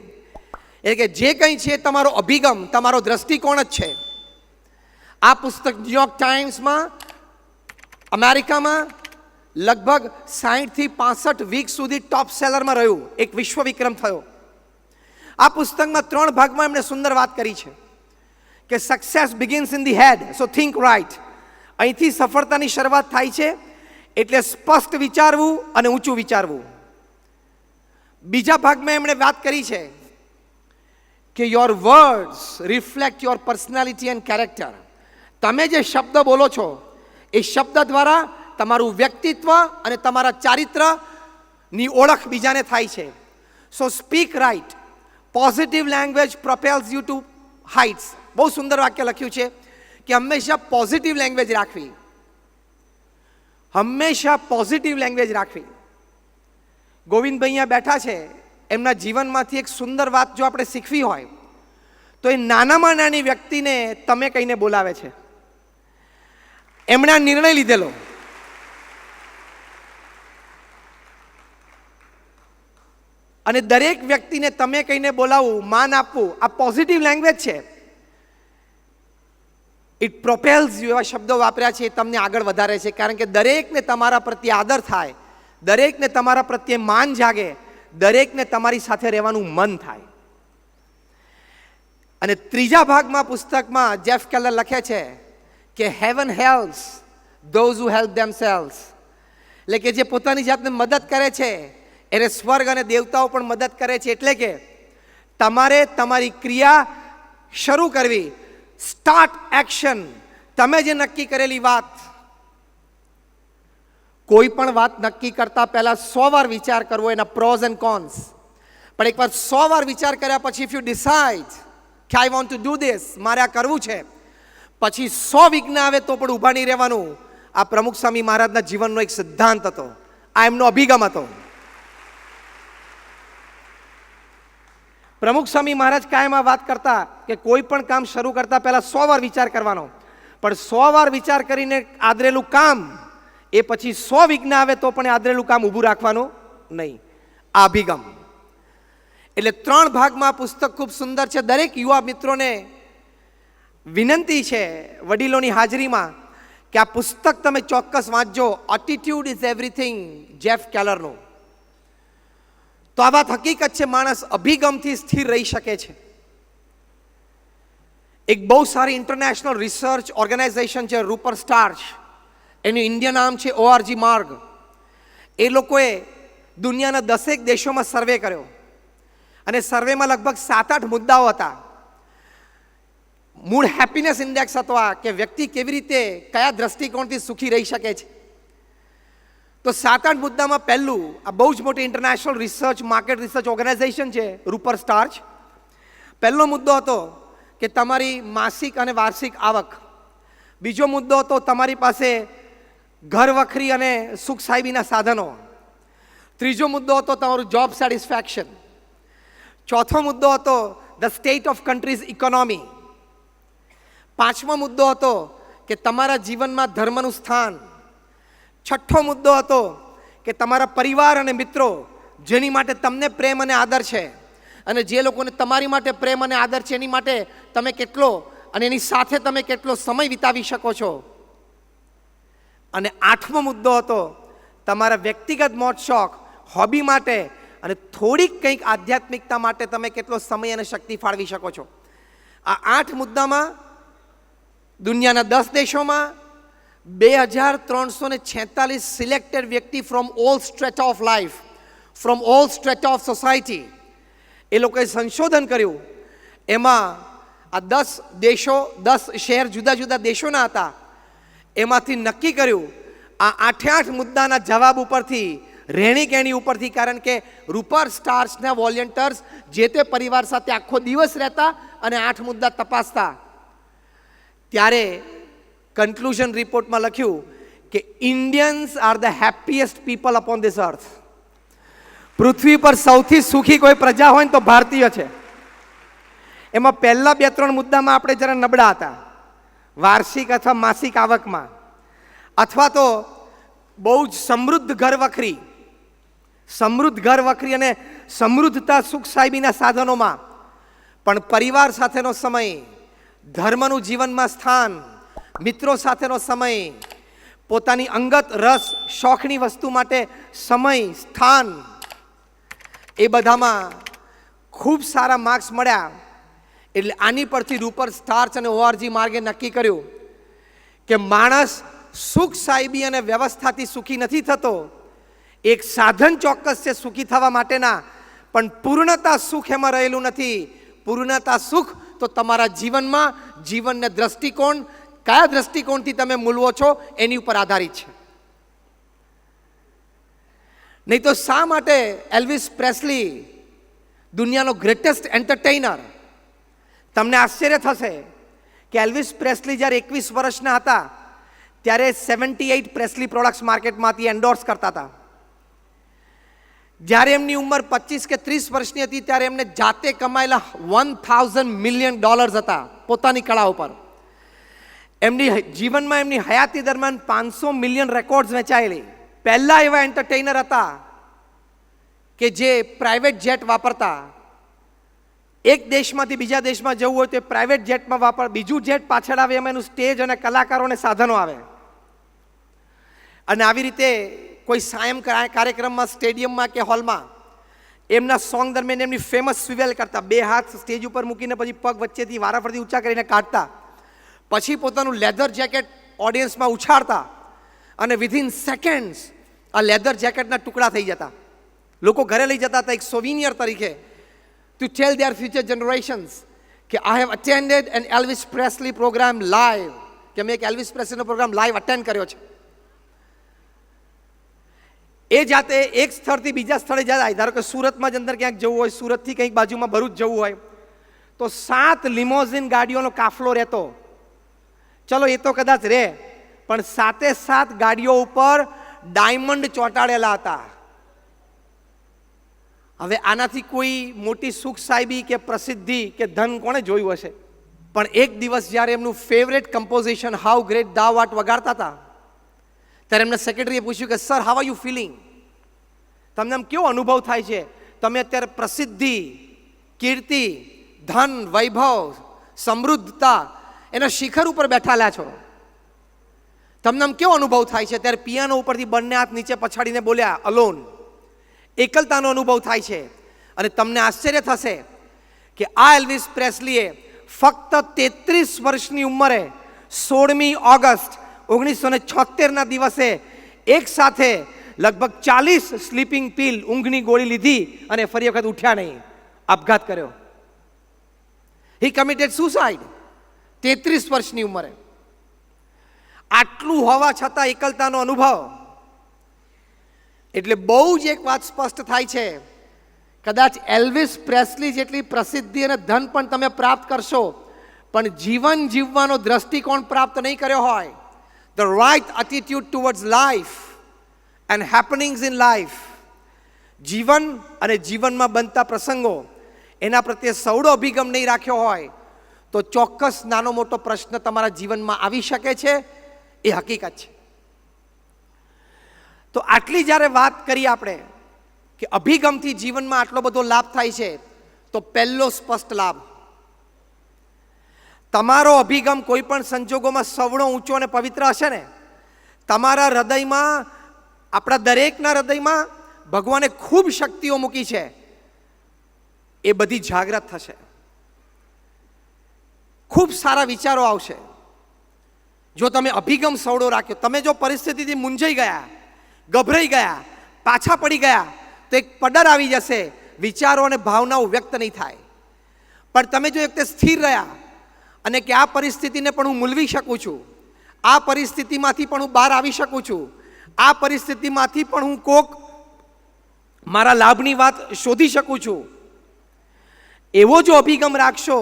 એટલે કે જે કંઈ છે તમારો અભિગમ, તમારો દ્રષ્ટિકોણ જ છે. આ પુસ્તક ન્યૂયોર્ક ટાઈમ્સમાં અમેરિકામાં લગભગ 60થી 65 વીક સુધી ટોપ સેલરમાં રહ્યું, એક વિશ્વ વિક્રમ થયો. આ પુસ્તકમાં 3 ભાગમાં એમણે સુંદર વાત કરી છે કે success begins in the head, so think right. અહીંથી સફળતાની શરૂઆત થાય છે, એટલે સ્પષ્ટ વિચારવું અને ઊંચું વિચારવું. બીજા ભાગમાં એમણે વાત કરી છે કે your words reflect your personality and character. તમે જે શબ્દ બોલો છો એ શબ્દ દ્વારા તમારું વ્યક્તિત્વ અને તમારા ચારિત્રની ઓળખ બીજાને થાય છે. So speak right, positive language propels you to heights. બહુ સુંદર વાક્ય લખ્યું છે કે હંમેશા પોઝિટિવ લેંગ્વેજ રાખવી, હંમેશા પોઝિટિવ લેંગ્વેજ રાખવી. ગોવિંદભાઈ અહીંયા બેઠા છે, એમના જીવનમાંથી એક સુંદર વાત જો આપણે શીખવી હોય તો એ નાનામાં નાની વ્યક્તિને તમે કહીને બોલાવે છે. એમણે આ નિર્ણય લીધેલો. અને દરેક વ્યક્તિને તમે કહીને બોલાવવું, માન આપવું, આ પોઝિટિવ લેંગ્વેજ છે. ઇટ પ્રોપેલ્સ યુ, એવા શબ્દો વાપર્યા છે, એ તમને આગળ વધારે છે. કારણ કે દરેકને તમારા પ્રત્યે આદર થાય, દરેકને તમારા પ્રત્યે માન જાગે, દરેકને તમારી સાથે રહેવાનું મન થાય. અને ત્રીજા ભાગમાં પુસ્તકમાં જેફ કેલર લખે છે કે heaven helps those who help themselves. એટલે કે જે પોતાની જાતને મદદ કરે છે એને સ્વર્ગ અને દેવતાઓ પણ મદદ કરે છે. એટલે કે તમારે તમારી ક્રિયા શરૂ કરવી, સ્ટાર્ટ એક્શન. તમે જે નક્કી કરેલી વાત, કોઈ પણ વાત નક્કી કરતા પહેલા 100 વાર વિચાર કરવો, એના પ્રોઝ એન્ડ કોન્સ. પણ એકવાર 100 વાર વિચાર કર્યા પછી ઇફ યુ ડિસાઇડ કે I want to do this, મારે આ કરવું છે, પછી 100 વિઘ્ન આવે તો પણ ઊભા નહીં રહેવાનું. આ પ્રમુખ સ્વામી મહારાજના જીવનનો એક સિદ્ધાંત હતો, આ એમનો અભિગમ હતો. પ્રમુખ સ્વામી મહારાજ કાયમ આ વાત કરતા કે કોઈ પણ કામ શરૂ કરતા પહેલા 100 વાર વિચાર કરવાનો, પણ 100 વાર વિચાર કરીને આદરેલું કામ એ પછી 100 વિઘ્ન આવે તો પણ આદરેલું કામ ઊભું રાખવાનું નહીં. આ અભિગમ. એટલે 3 ભાગમાં પુસ્તક ખૂબ સુંદર છે. દરેક યુવા મિત્રોને વિનંતી છે વડીલોની હાજરીમાં કે આ પુસ્તક તમે ચોક્કસ વાંચજો. એટીટ્યુડ ઇઝ એવરીથિંગ, જેફ કેલરનું. તો આ વાત હકીકત છે, માણસ અભિગમથી સ્થિર રહી શકે છે. એક બહુ સારી ઇન્ટરનેશનલ રિસર્ચ ઓર્ગેનાઇઝેશન છે રૂપર સ્ટાર્ચ, એનું ઇન્ડિયન નામ છે ORG માર્ગ. એ લોકોએ દુનિયાના 10 દેશોમાં સર્વે કર્યો અને સર્વેમાં લગભગ 7-8 મુદ્દાઓ હતા. મૂળ હેપીનેસ ઇન્ડેક્સ હતો આ, કે વ્યક્તિ કેવી રીતે કયા દ્રષ્ટિકોણથી સુખી રહી શકે છે. તો 7-8 મુદ્દામાં પહેલું, આ બહુ જ મોટી international research market research organization છે રૂપર સ્ટાર્ચ. પહેલો મુદ્દો હતો કે તમારી માસિક અને વાર્ષિક આવક. બીજો મુદ્દો હતો તમારી પાસે ઘર વખરી અને સુખ સાહેબીના સાધનો. ત્રીજો મુદ્દો હતો તમારું જોબ સેટિસ્ફેક્શન. ચોથો મુદ્દો હતો the state of countries economy. પાંચમો મુદ્દો હતો કે તમારા જીવનમાં ધર્મનું સ્થાન. છઠ્ઠો મુદ્દો હતો કે તમારા પરિવાર અને મિત્રો જેની માટે તમને પ્રેમ અને આદર છે, અને જે લોકોને તમારી માટે પ્રેમ અને આદર છે એની માટે તમે કેટલો અને એની સાથે તમે કેટલો સમય વિતાવી શકો છો. અને આઠમો મુદ્દો હતો તમારા વ્યક્તિગત મોજ શોખ, હોબી માટે અને થોડીક કંઈક આધ્યાત્મિકતા માટે તમે કેટલો સમય અને શક્તિ ફાળવી શકો છો. આ 8 મુદ્દામાં દુનિયાના 10 દેશોમાં 2346 સિલેક્ટેડ વ્યક્તિ from all strata of life, from all strata of society, એ લોકોએ સંશોધન કર્યું. એમાં આ 10 દેશો, 10 શહેર જુદા જુદા દેશોના હતા. એમાંથી નક્કી કર્યું આ 8 મુદ્દાના જવાબ ઉપરથી, રહેણી કહેણી ઉપરથી, કારણ કે રૂપર સ્ટાર્સના વોલેન્ટિયર્સ જે તે પરિવાર સાથે આખો દિવસ રહેતા અને 8 મુદ્દા તપાસતા. ત્યારે કન્ક્લુઝન રિપોર્ટમાં લખ્યું કે Indians are the happiest people upon this earth. પૃથ્વી પર સૌથી સુખી કોઈ પ્રજા હોય ને તો ભારતીય છે. એમાં પહેલા 2-3 મુદ્દામાં આપણે જરા નબળા હતા, વાર્ષિક અથવા માસિક આવકમાં, અથવા તો બહુ જ સમૃદ્ધ ઘર વખરી અને સમૃદ્ધતા સુખ સાહેબીના સાધનોમાં. પણ પરિવાર સાથેનો સમય, ધર્મનું જીવનમાં સ્થાન, મિત્રો સાથેનો સમય, પોતાની અંગત રસ શોખની વસ્તુ માટે સમય સ્થાન એ બધામાં ખૂબ સારા માર્ક્સ મળ્યા. એટલે આની પરથી રૂપર સ્ટાર્ચ અને ઓઆરજી માર્ગે નક્કી કર્યું કે માણસ સુખ સાહેબી અને વ્યવસ્થાથી સુખી નથી થતો. એક સાધન ચોક્કસ છે સુખી થવા માટેના, પણ પૂર્ણતા સુખ એમાં રહેલું નથી. પૂર્ણતા સુખ તો તમારા જીવનમાં જીવનને દ્રષ્ટિકોણ, કયા દ્રષ્ટિકોણથી તમે મૂલવો છો એની ઉપર આધારિત છે. નહીં તો શા માટે એલ્વિસ પ્રેસ્લી દુનિયાનો ગ્રેટેસ્ટ એન્ટરટેઇનર? તમને આશ્ચર્ય થશે કે એલ્વિસ પ્રેસ્લી જ્યારે 21 વર્ષના હતા ત્યારે 78 પ્રેસ્લી પ્રોડક્ટ્સ માર્કેટમાંથી એન્ડોર્સ કરતા હતા. જ્યારે એમની ઉંમર 25 કે 30 વર્ષની હતી ત્યારે એમને જાતે કમાયેલા $1,000 મિલિયન હતા પોતાની કળા ઉપર. એમની જીવનમાં એમની હયાતી દરમિયાન 500 મિલિયન રેકોર્ડ્સ વેચાયેલી. પહેલા એવા એન્ટરટેઇનર હતા કે જે પ્રાઇવેટ જેટ વાપરતા. એક દેશમાંથી બીજા દેશમાં જવું હોય તો પ્રાઇવેટ જેટમાં બીજું જેટ પાછળ આવે, એમાં એનું સ્ટેજ અને કલાકારોને સાધનો આવે. અને આવી રીતે કોઈ સાયમ કાર્યક્રમમાં સ્ટેડિયમમાં કે હોલમાં એમના સોંગ દરમિયાન એમની ફેમસ સ્વિવેલ કરતા, 2 હાથ સ્ટેજ ઉપર મૂકીને પછી પગ વચ્ચેથી વારાફરતી ઊંચા કરીને કાઢતા, પછી પોતાનું લેધર જેકેટ ઓડિયન્સમાં ઉછાળતા અને વિધિન સેકન્ડ્સ આ લેધર જેકેટના ટુકડા થઈ જતા. લોકો ઘરે લઈ જતા હતા એક સોવિનિયર તરીકે, to tell their future generations કે I have attended an Elvis Presley programme live, કે મેં એક એલ્વિસ પ્રેસ્લીનો પ્રોગ્રામ લાઈવ અટેન્ડ કર્યો છે. એ જાતે એક સ્થળથી બીજા સ્થળે જાય, ધારો કે સુરતમાં જ અંદર ક્યાંક જવું હોય, સુરતથી કંઈક બાજુમાં ભરૂચ જવું હોય તો 7 લિમોઝિન ગાડીઓનો કાફલો રહેતો. ચલો એ તો કદાચ રહે, પણ 7 ગાડીઓ ઉપર ડાયમંડ ચોંટાડેલા હતા. હવે આનાથી કોઈ મોટી સુખ સાહેબી કે પ્રસિદ્ધિ કે ધન કોણે જોયું હશે? પણ એક દિવસ જ્યારે એમનું favourite composition how great thou art વગાડતા હતા ત્યારે એમને સેક્રેટરીએ પૂછ્યું કે sir, how are you feeling? તમને આમ કેવો અનુભવ થાય છે? તમે અત્યારે પ્રસિદ્ધિ, કીર્તિ, ધન, વૈભવ, સમૃદ્ધતા એના શિખર ઉપર બેઠાલા છો. તમને આમ કેવો અનુભવ થાય છે? ત્યારે પિયાનો ઉપરથી બંને હાથ નીચે પછાડીને બોલ્યા, અલોન. એકલતાનો અનુભવ થાય છે. અને તમને આશ્ચર્ય થશે કે આ એલ્વિસ પ્રેસ્લીએ ફક્ત 33 વર્ષની ઉંમરે 16મી ઓગસ્ટ 1976ના દિવસે એક સાથે લગભગ 40 સ્લીપિંગ પિલ, ઊંઘની ગોળી લીધી અને ફરી વખત ઉઠ્યા નહીં, આપઘાત કર્યો. હી કમિટેડ સુસાઇડ 33 વર્ષની ઉંમરે. આટલું હોવા છતાં એકલતાનો અનુભવ. એટલે બહુ જ એક વાત સ્પષ્ટ થાય છે, કદાચ એલ્વિસ પ્રેસ્લી જેટલી પ્રસિદ્ધિ અને ધન પણ તમે પ્રાપ્ત કરશો, પણ જીવન જીવવાનો દ્રષ્ટિકોણ પ્રાપ્ત નહીં કર્યો હોય, the right attitude towards life and happenings in life, જીવન અને જીવનમાં બનતા પ્રસંગો એના પ્રત્યે સૌડો અભિગમ નહીં રાખ્યો હોય તો ચોક્કસ નાનો મોટો પ્રશ્ન તમારા જીવનમાં આવી શકે છે. એ હકીકત છે. તો આટલી જ્યારે વાત કરી આપણે કે અભિગમથી જીવનમાં આટલો બધો લાભ થાય છે, તો પહેલો સ્પષ્ટ લાભ, તમારો અભિગમ કોઈ પણ સંજોગોમાં સવડો ઊંચો અને પવિત્ર હશે ને, તમારા હૃદયમાં, આપણા દરેકના હૃદયમાં ભગવાને ખૂબ શક્તિઓ મૂકી છે, એ બધી જાગૃત થશે. ખૂબ સારા વિચારો આવશે જો તમે અભિગમ સવડો રાખ્યો. તમે જો પરિસ્થિતિથી મૂંઝાઈ ગયા, ગભરાઈ ગયા, પાછા પડી ગયા તો એક પડર આવી જશે, વિચારો અને ભાવનાઓ વ્યક્ત નહીં થાય. પણ તમે જો એક તે સ્થિર રહ્યા અને કે આ પરિસ્થિતિને પણ હું મૂલવી શકું છું, આ પરિસ્થિતિમાંથી પણ હું બહાર આવી શકું છું, આ પરિસ્થિતિમાંથી પણ હું કોક મારા લાભની વાત શોધી શકું છું, એવો જો અભિગમ રાખશો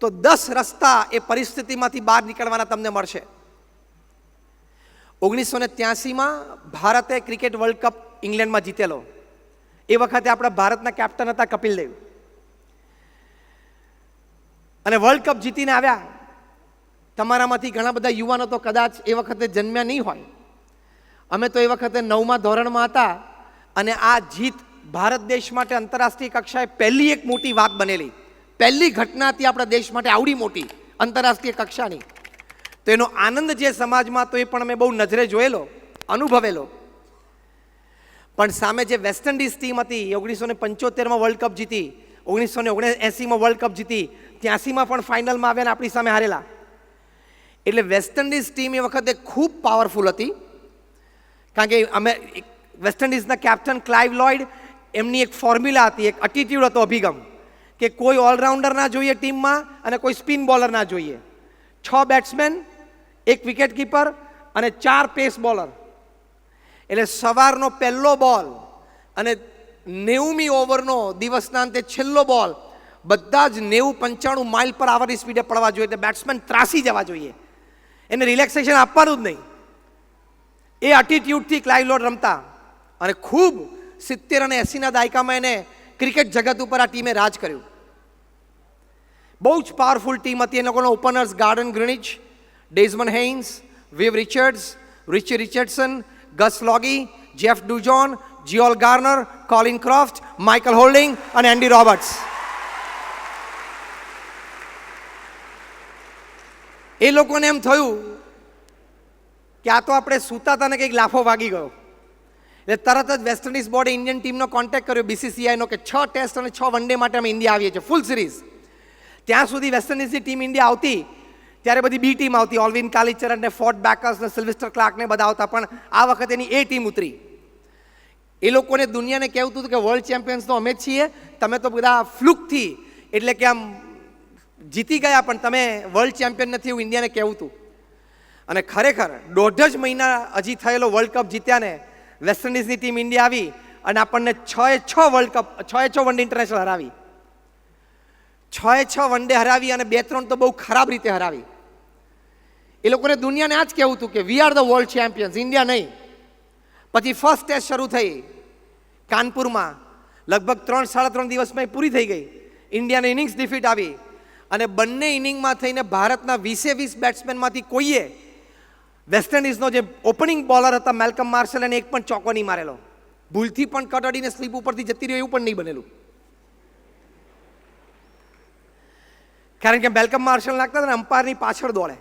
તો 10 રસ્તા એ પરિસ્થિતિમાંથી બહાર નીકળવાના તમને મળશે. 1983માં ભારતે ક્રિકેટ વર્લ્ડ કપ ઇંગ્લેન્ડમાં જીતેલો. એ વખતે આપણા ભારતના કેપ્ટન હતા કપિલ દેવ, અને વર્લ્ડ કપ જીતીને આવ્યા. તમારામાંથી ઘણા બધા યુવાનો તો કદાચ એ વખતે જન્મ્યા નહીં હોય. અમે તો એ વખતે 9મા ધોરણમાં હતા અને આ જીત ભારત દેશ માટે આંતરરાષ્ટ્રીય કક્ષાએ પહેલી એક મોટી વાત બનેલી, પહેલી ઘટના હતી આપણા દેશ માટે આવડી મોટી આંતરરાષ્ટ્રીય કક્ષાની. તો એનો આનંદ જે સમાજમાં તો એ પણ અમે બહુ નજરે જોયેલો, અનુભવેલો. પણ સામે જે વેસ્ટ ઇન્ડિઝ ટીમ હતી, 1975માં વર્લ્ડ કપ જીતી, 1979માં વર્લ્ડ કપ જીતી, 83માં પણ ફાઇનલમાં આવ્યા ને આપણી સામે હારેલા. એટલે વેસ્ટ ઇન્ડિઝ ટીમ એ વખતે ખૂબ પાવરફુલ હતી. કારણ કે અમે વેસ્ટ ઇન્ડિઝના કેપ્ટન ક્લાઇવ લોઇડ, એમની એક ફોર્મ્યુલા હતી, એક એટીટ્યુડ હતો, અભિગમ, કે કોઈ ઓલરાઉન્ડર ના જોઈએ ટીમમાં અને કોઈ સ્પિન બોલર ના જોઈએ. 6 બેટ્સમેન, 1 વિકેટ કીપર અને 4 પેસ બોલર. એટલે સવારનો પહેલો બોલ અને 90મી ઓવરનો દિવસના અંતે છેલ્લો બોલ બધા જ 90-95 માઇલ પર આવરની સ્પીડે પડવા જોઈએ. એટલે બેટ્સમેન ત્રાસી જવા જોઈએ, એને રિલેક્સેશન આપવાનું જ નહીં. એ એટીટ્યુડથી ક્લાઇવ લોઇડ રમતા અને ખૂબ 70 અને 80ના દાયકામાં એને ક્રિકેટ જગત ઉપર આ ટીમે રાજ કર્યું. બહુ જ પાવરફુલ ટીમ હતી. એ લોકોના openers Gordon Greenidge, Desmond Haynes, Viv Richards, Richie Richardson, Gus Logie, Jeff Dujon, Joel Garner, Colin Croft, Michael Holding અને એન્ડી રોબર્ટ્સ. એ લોકોને એમ થયું કે આ તો આપણે સૂતા હતા ને કંઈક લાફો વાગી ગયો. એટલે તરત જ વેસ્ટ ઇન્ડિઝ બોર્ડે ઇન્ડિયન ટીમનો કોન્ટેક્ટ કર્યો, BCCIનો, કે 6 ટેસ્ટ અને 6 વન ડે માટે અમે ઇન્ડિયા આવીએ છીએ, ફૂલ સિરીઝ. ત્યાં સુધી વેસ્ટ ઇન્ડિઝની ટીમ ઇન્ડિયા આવતી ત્યારે બધી બી ટીમ આવતી, ઓલ્વિન કાલિચરન ને ફોર્ટ બેકર્સ ને સિલ્વેસ્ટર ક્લાર્ક ને બધા આવતા. પણ આ વખતે એની એ ટીમ ઉતરી. એ લોકોને દુનિયાને કહેવું હતું કે વર્લ્ડ ચેમ્પિયન્સ તો અમે જ છીએ, તમે તો બધા ફ્લુકથી, એટલે કે આમ જીતી ગયા પણ તમે વર્લ્ડ ચેમ્પિયન નથી, એવું ઇન્ડિયાને કહેવું હતું. અને ખરેખર 1.5 જ મહિના હજી થયેલો વર્લ્ડ કપ જીત્યા ને વેસ્ટ ઇન્ડિઝની ટીમ ઇન્ડિયા આવી અને આપણને 6 world cup, 6 one day international હરાવી. 6 વન ડે હરાવી અને 2-3 તો બહુ ખરાબ રીતે હરાવી. એ લોકોને દુનિયાને આ જ કહેવું હતું કે we are the world champions, India નહીં. પછી ફર્સ્ટ ટેસ્ટ શરૂ થઈ કાનપુરમાં, લગભગ 3-3.5 દિવસમાં પૂરી થઈ ગઈ. ઇન્ડિયાને ઇનિંગ્સ ડિફીટ આવી અને બંને ઇનિંગમાં થઈને ભારતના 20 બેટ્સમેનમાંથી કોઈએ વેસ્ટ ઇન્ડિઝનો જે ઓપનિંગ બોલર હતા મેલ્કમ માર્શલ, એને એક પણ ચોકો નહીં મારેલો. ભૂલથી પણ કટ અડીને સ્લીપ ઉપરથી જતી રહ્યો એવું પણ નહીં બનેલું. કારણ કે મેલ્કમ માર્શલ નાખતા હતા ને અમ્પાયરની પાછળ દોડે,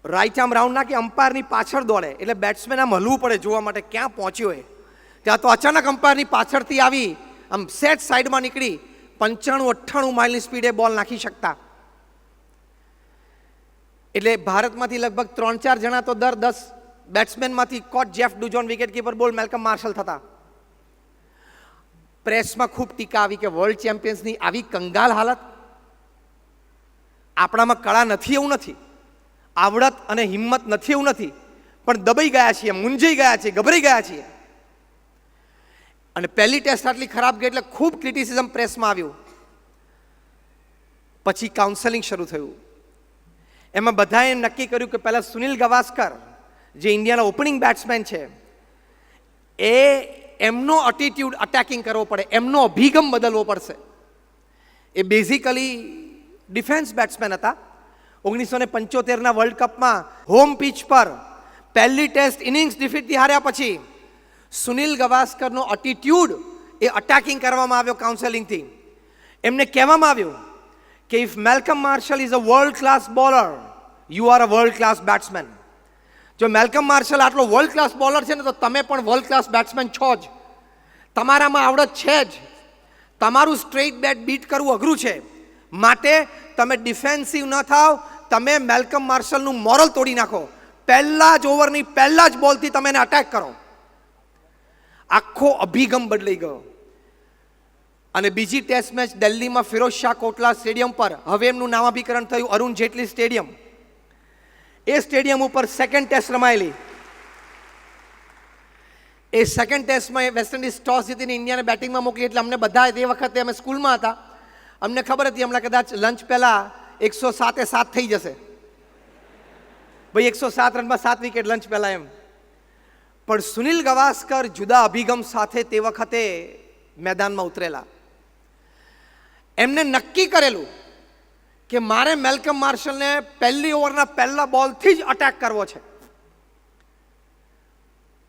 રાઈટ આર્મ રાઉન્ડ નાખી અમ્પાયરની પાછળ દોડે, એટલે બેટ્સમેન આમ હલવું પડે જોવા માટે ક્યાં પહોંચ્યો એ. ત્યાં તો અચાનક અમ્પાયરની પાછળથી આવી આમ સેટ સાઈડમાં નીકળી 95-98 માઇલની સ્પીડે બોલ નાખી શકતા. એટલે ભારતમાંથી લગભગ 3-4 જણા તો દર 10 બેટ્સમેનમાંથી કોચ, જેફ ડુજોન વિકેટ કીપર, બોલ મેલ્કમ માર્શલ થતા. પ્રેસમાં ખૂબ ટીકા આવી કે વર્લ્ડ ચેમ્પિયન્સની આવી કંગાલ હાલત. આપણામાં કળા નથી એવું નથી, આવડત અને હિંમત નથી એવું નથી, પણ દબાઈ ગયા છીએ, મૂંઝાઈ ગયા છીએ, ગભરાઈ ગયા છીએ. અને પહેલી ટેસ્ટ આટલી ખરાબ ગઈ એટલે ખૂબ ક્રિટિસિઝમ પ્રેસમાં આવ્યું. પછી કાઉન્સેલિંગ શરૂ થયું. એમાં બધાએ નક્કી કર્યું કે પહેલાં સુનિલ ગવાસ્કર, જે ઇન્ડિયાના ઓપનિંગ બેટ્સમેન છે, એમનો એટીટ્યુડ અટેકિંગ કરવો પડે, એમનો અભિગમ બદલવો પડશે. એ બેઝિકલી ડિફેન્સ બેટ્સમેન હતા. 1975ના વર્લ્ડ કપમાં હોમ પિચ પર પહેલી ટેસ્ટ ઇનિંગ્સ ડિફીટથી હાર્યા પછી સુનિલ ગવાસ્કરનો એટીટ્યુડ એ અટેકિંગ કરવામાં આવ્યો કાઉન્સેલિંગથી. એમને કહેવામાં આવ્યું કે if Malcolm Marshall is a world class bowler, you are a world class batsman. જો મેલ્કમ માર્શલ આટલો વર્લ્ડ ક્લાસ બોલર છે ને તો તમે પણ વર્લ્ડ ક્લાસ બેટ્સમેન છો જ. તમારામાં આવડત છે જ. તમારું સ્ટ્રેઇટ બેટ બીટ કરવું અઘરું છે, માટે તમે ડિફેન્સિવ ન થાવ, તમે મેલ્કમ માર્શલનું મોરલ તોડી નાખો. પહેલા જ ઓવરની પહેલા જ બોલથી તમે એને અટેક કરો. આખો અભિગમ બદલાઈ ગયો. અને બીજી ટેસ્ટ મેચ દિલ્હીમાં ફિરોઝ શાહ કોટલા સ્ટેડિયમ પર, હવે એમનું નામાભિકરણ થયું અરુણ જેટલી સ્ટેડિયમ. એ સ્ટેડિયમ ઉપર સેકન્ડ ટેસ્ટ રમાયેલી. એ સેકન્ડ ટેસ્ટમાં વેસ્ટ ઇન્ડિઝ ટોસ જીતીને ઇન્ડિયાને બેટિંગમાં મોકલી. એટલે અમને બધા તે વખતે અમે સ્કૂલમાં હતા, અમને ખબર હતી હમણાં કદાચ લંચ પહેલાં 107 થઈ જશે. ભાઈ 107 રનમાં 7 વિકેટ લંચ પહેલાં એમ. પણ સુનિલ ગવાસ્કર જુદા અભિગમ સાથે તે વખતે મેદાનમાં ઉતરેલા. એમને નક્કી કરેલું કે મારે મેલ્કમ માર્શલને પહેલી ઓવરના પહેલા બોલથી જ અટેક કરવો છે.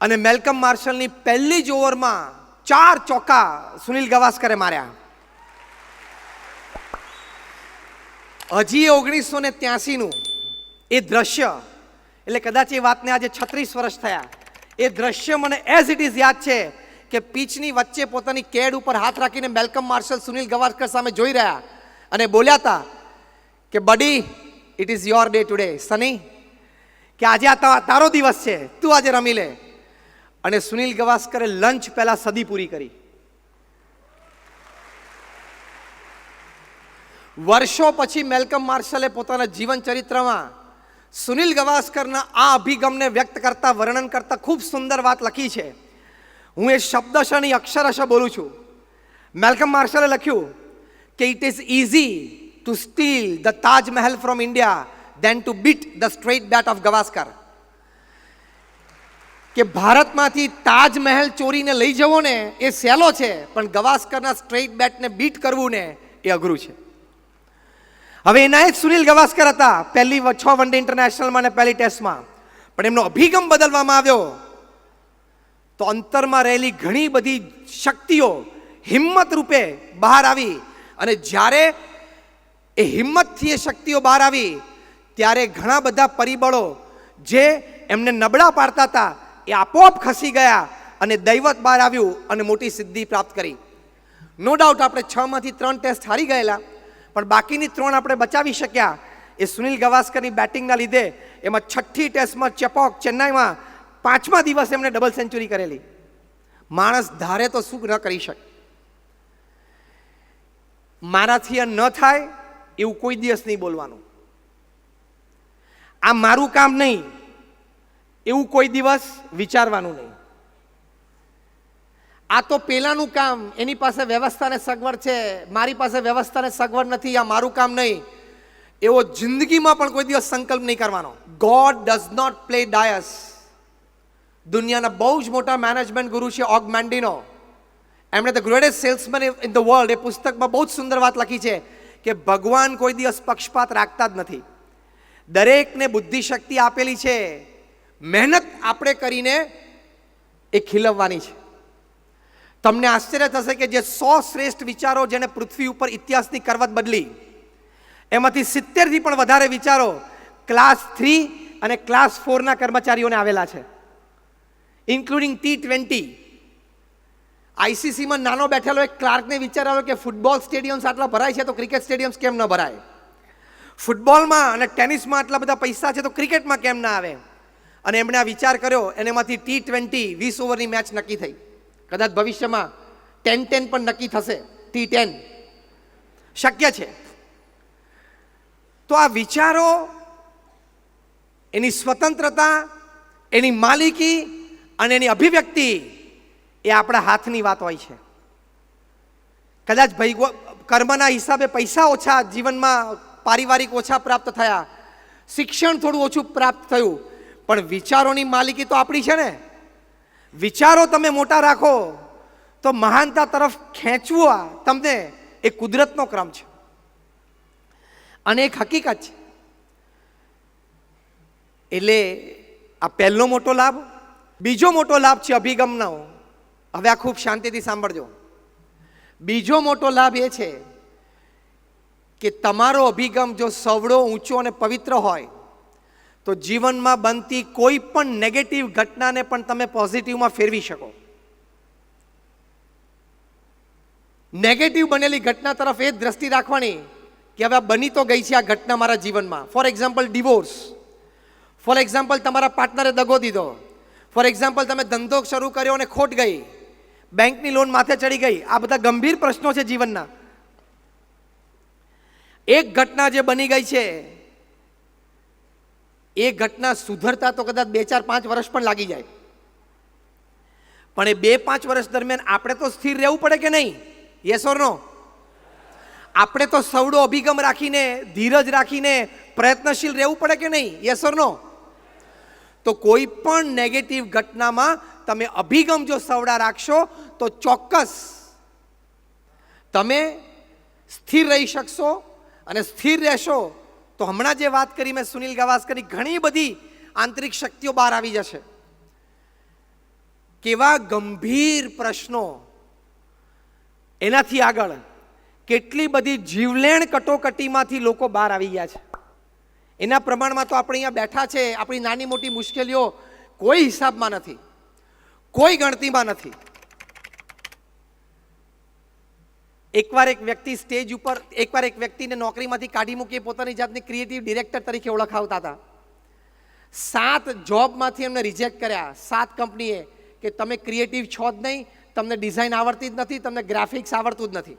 અને મેલ્કમ માર્શલની પહેલી જ ઓવરમાં 4 ચોક્કા સુનિલ ગવાસ્કરે માર્યા. હજી 1983નું એ દ્રશ્ય, એટલે કદાચ એ વાતને આજે 36 વર્ષ થયા, એ દ્રશ્ય મને એઝ ઇટ ઇઝ યાદ છે કે પીચની વચ્ચે પોતાની કેડ ઉપર હાથ રાખીને મેલ્કમ માર્શલ સુનિલ ગાવસ્કર સામે જોઈ રહ્યા અને બોલ્યા હતા કે બડી, it is your day today Sunny, કે આજે આ તારો દિવસ છે, તું આજે રમી લે. અને સુનિલ ગાવસ્કરે લંચ પહેલા સદી પૂરી કરી. વર્ષો પછી મેલ્કમ માર્શલે પોતાના જીવન ચરિત્રમાં સુનિલ ગાવસ્કરના આ અભિગમને વ્યક્ત કરતા, વર્ણન કરતા ખૂબ સુંદર વાત લખી છે. હું એ શબ્દશ નહીં અક્ષરશ બોલું છું. મેલ્કમ માર્શલે લખ્યું કે it is easy to steel the Taj Mahal from India then two bit the straight Bet of Gavaskar. કે ભારતમાંથી તાજમહેલ ચોરીને લઈ જવો ને એ સહેલો છે, પણ ગાવસ્કરના સ્ટ્રેટ બેટને બીટ કરવું ને એ અઘરું છે. હવે એના જ સુનિલ ગાવસ્કર હતા પહેલી 6 વન ડે ઇન્ટરનેશનલમાં અને પહેલી ટેસ્ટમાં, પણ એમનો અભિગમ બદલવામાં આવ્યો તો અંતરમાં રહેલી ઘણી બધી શક્તિઓ હિંમત રૂપે બહાર આવી. અને જ્યારે એ હિંમતથી એ શક્તિઓ બહાર આવી ત્યારે ઘણા બધા પરિબળો જે એમને નબળા પાડતા હતા એ આપોઆપ ખસી ગયા અને દૈવત બહાર આવ્યું અને મોટી સિદ્ધિ પ્રાપ્ત કરી. નો ડાઉટ આપણે 6 માંથી 3 ટેસ્ટ હારી ગયેલા, પણ બાકીની 3 આપણે બચાવી શક્યા એ સુનિલ ગાવસ્કરની બેટિંગના લીધે. એમાં 6ઠ્ઠી ટેસ્ટમાં ચેપોક ચેન્નાઈમાં 5મા દિવસે એમણે ડબલ સેન્ચુરી કરેલી. માણસ ધારે તો શું ન કરી શકે. મારાથી આ ન થાય એવું કોઈ દિવસ નહીં બોલવાનું. આ મારું કામ નહીં એવું કોઈ દિવસ વિચારવાનું નહીં. આ તો પેલાનું કામ, એની પાસે વ્યવસ્થાને સગવડ છે, મારી પાસે વ્યવસ્થાને સગવડ નથી, આ મારું કામ નહીં, એવો જિંદગીમાં પણ કોઈ દિવસ સંકલ્પ નહીં કરવાનો. God does not play dice. દુનિયાના બહુ જ મોટા મેનેજમેન્ટ ગુરુ છે ઓગ મેન્ડિનો, એમણે the greatest salesman in the world એ પુસ્તકમાં બહુ જ સુંદર વાત લખી છે કે ભગવાન કોઈ દિવસ પક્ષપાત રાખતા જ નથી. દરેકને બુદ્ધિ શક્તિ આપેલી છે, મહેનત આપણે કરીને એ ખીલવવાની છે. તમને આશ્ચર્ય થશે કે જે 100 શ્રેષ્ઠ વિચારો જેને પૃથ્વી ઉપર ઇતિહાસની કરવત બદલી, એમાંથી 70થી પણ વધારે વિચારો ક્લાસ 3 અને ક્લાસ 4ના કર્મચારીઓને આવેલા છે, ઇન્ક્લુડિંગ T20. આઈસીસીમાં નાનો બેઠેલો એક ક્લાર્કને વિચાર આવ્યો કે ફૂટબોલ સ્ટેડિયમ્સ આટલા ભરાય છે તો ક્રિકેટ સ્ટેડિયમ્સ કેમ ન ભરાય, ફૂટબોલમાં અને ટેનિસમાં આટલા બધા પૈસા છે તો ક્રિકેટમાં કેમ ના આવે. અને એમણે આ વિચાર કર્યો, એનામાંથી T20 20 ઓવરની મેચ નક્કી થઈ. કદાચ ભવિષ્યમાં 10-10 પણ નક્કી થશે, T10 શક્ય છે. તો આ વિચારો, એની સ્વતંત્રતા, એની માલિકી અને એની અભિવ્યક્તિ એ આપણા હાથની વાત હોય છે. કદાચ કર્મના હિસાબે પૈસા ઓછા જીવનમાં, પારિવારિક ઓછા પ્રાપ્ત થયા, શિક્ષણ થોડું ઓછું પ્રાપ્ત થયું, પણ વિચારોની માલિકી તો આપણી છે ને. વિચારો તમે મોટા રાખો તો મહાનતા તરફ ખેંચવું તમને એ કુદરતનો ક્રમ છે અને એક હકીકત છે. એટલે આ પહેલો મોટો લાભ. બીજો મોટો લાભ છે અભિગમનો. હવે આ ખૂબ શાંતિથી સાંભળજો. બીજો મોટો લાભ એ છે કે તમારો અભિગમ જો સવડો, ઊંચો અને પવિત્ર હોય તો જીવનમાં બનતી કોઈ પણ નેગેટિવ ઘટનાને પણ તમે પોઝિટિવમાં ફેરવી શકો. નેગેટિવ બનેલી ઘટના તરફ એ જ દ્રષ્ટિ રાખવાની કે હવે બની તો ગઈ છે આ ઘટના મારા જીવનમાં. For example divorce, for example તમારા પાર્ટનરે દગો દીધો, ફોર એક્ઝામ્પલ તમે ધંધો શરૂ કર્યો અને ખોટ ગઈ, બેંકની લોન માથે ચડી ગઈ. આ બધા ગંભીર પ્રશ્નો છે જીવનના. એક ઘટના જે બની ગઈ છે એ ઘટના સુધરતા તો કદાચ 2, 4, 5 વર્ષ પણ લાગી જાય, પણ એ 2, 5 વર્ષ દરમિયાન આપણે તો સ્થિર રહેવું પડે કે નહીં? યસ ઓર નો? આપણે તો સવડો અભિગમ રાખીને, ધીરજ રાખીને પ્રયત્નશીલ રહેવું પડે કે નહીં? યસ ઓર નો? તો કોઈ પણ નેગેટિવ ઘટનામાં તમે અભિગમ જો સવડા રાખશો તો ચોક્કસ તમે સ્થિર રહી શકશો. અને સ્થિર રહેશો તો હમણાં જે વાત કરી મેં સુનિલ ગાવસ્કરની, ઘણી બધી આંતરિક શક્તિઓ બહાર આવી જશે. કેવા ગંભીર પ્રશ્નો, એનાથી આગળ કેટલી બધી જીવલેણ કટોકટીમાંથી લોકો બહાર આવી ગયા છે. એના પ્રમાણમાં તો આપણે અહીંયા બેઠા છે, આપણી નાની મોટી મુશ્કેલીઓ કોઈ હિસાબમાં નથી, કોઈ ગણતીમાં નથી. એકવાર એક વ્યક્તિ સ્ટેજ ઉપર, એકવાર એક વ્યક્તિને નોકરીમાંથી કાઢી મૂકી પોતાની જાતને ક્રિએટિવ ડિરેક્ટર તરીકે ઓળખાવતા હતા. 7 જોબમાંથી એમને રિજેક્ટ કર્યા, 7 કંપનીએ, કે તમે ક્રિએટિવ છો જ નહીં, તમને ડિઝાઇન આવડતી જ નથી, તમને ગ્રાફિક્સ આવડતું જ નથી.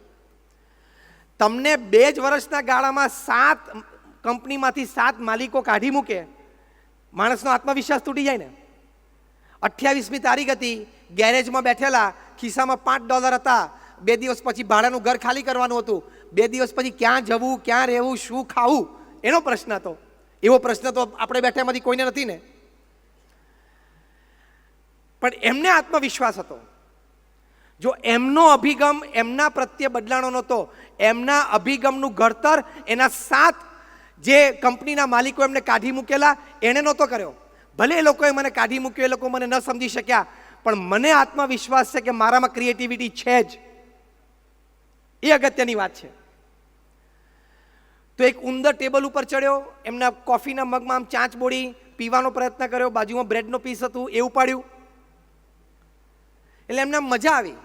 તમને 2 જ વર્ષના ગાળામાં 7 કંપનીમાંથી 7 માલિકો કાઢી મૂકે, માણસનો આત્મવિશ્વાસ તૂટી જાય ને. 28મી તારીખ હતી, ગેરેજમાં બેઠેલા, ખિસ્સામાં $5 હતા. 2 દિવસ પછી ભાડાનું ઘર ખાલી કરવાનું હતું. 2 દિવસ પછી ક્યાં જવું, ક્યાં રહેવું, શું ખાવું, એનો પ્રશ્ન હતો. એવો પ્રશ્ન તો આપણે બેઠામાંથી કોઈને નથી ને. પણ એમને આત્મવિશ્વાસ હતો. જો એમનો અભિગમ એમના પ્રત્યે બદલાણો નહોતો, એમના અભિગમનું ઘડતર એના 7 જે કંપનીના માલિકો એમને કાઢી મૂકેલા એણે નહોતો કર્યો. ભલે એ લોકોએ મને કાઢી મૂક્યો, એ લોકો મને ન સમજી શક્યા, પણ મને આત્મવિશ્વાસ છે કે મારામાં ક્રિએટિવિટી છે જ. એ અગત્યની વાત છે. તો એક ઉંદર ટેબલ ઉપર ચડ્યો, એમના કોફીના મગમાં આમ ચાંચ બોળી પીવાનો પ્રયત્ન કર્યો, બાજુમાં બ્રેડનો પીસ હતું એ ઉપાડ્યું, એટલે એમને મજા આવી.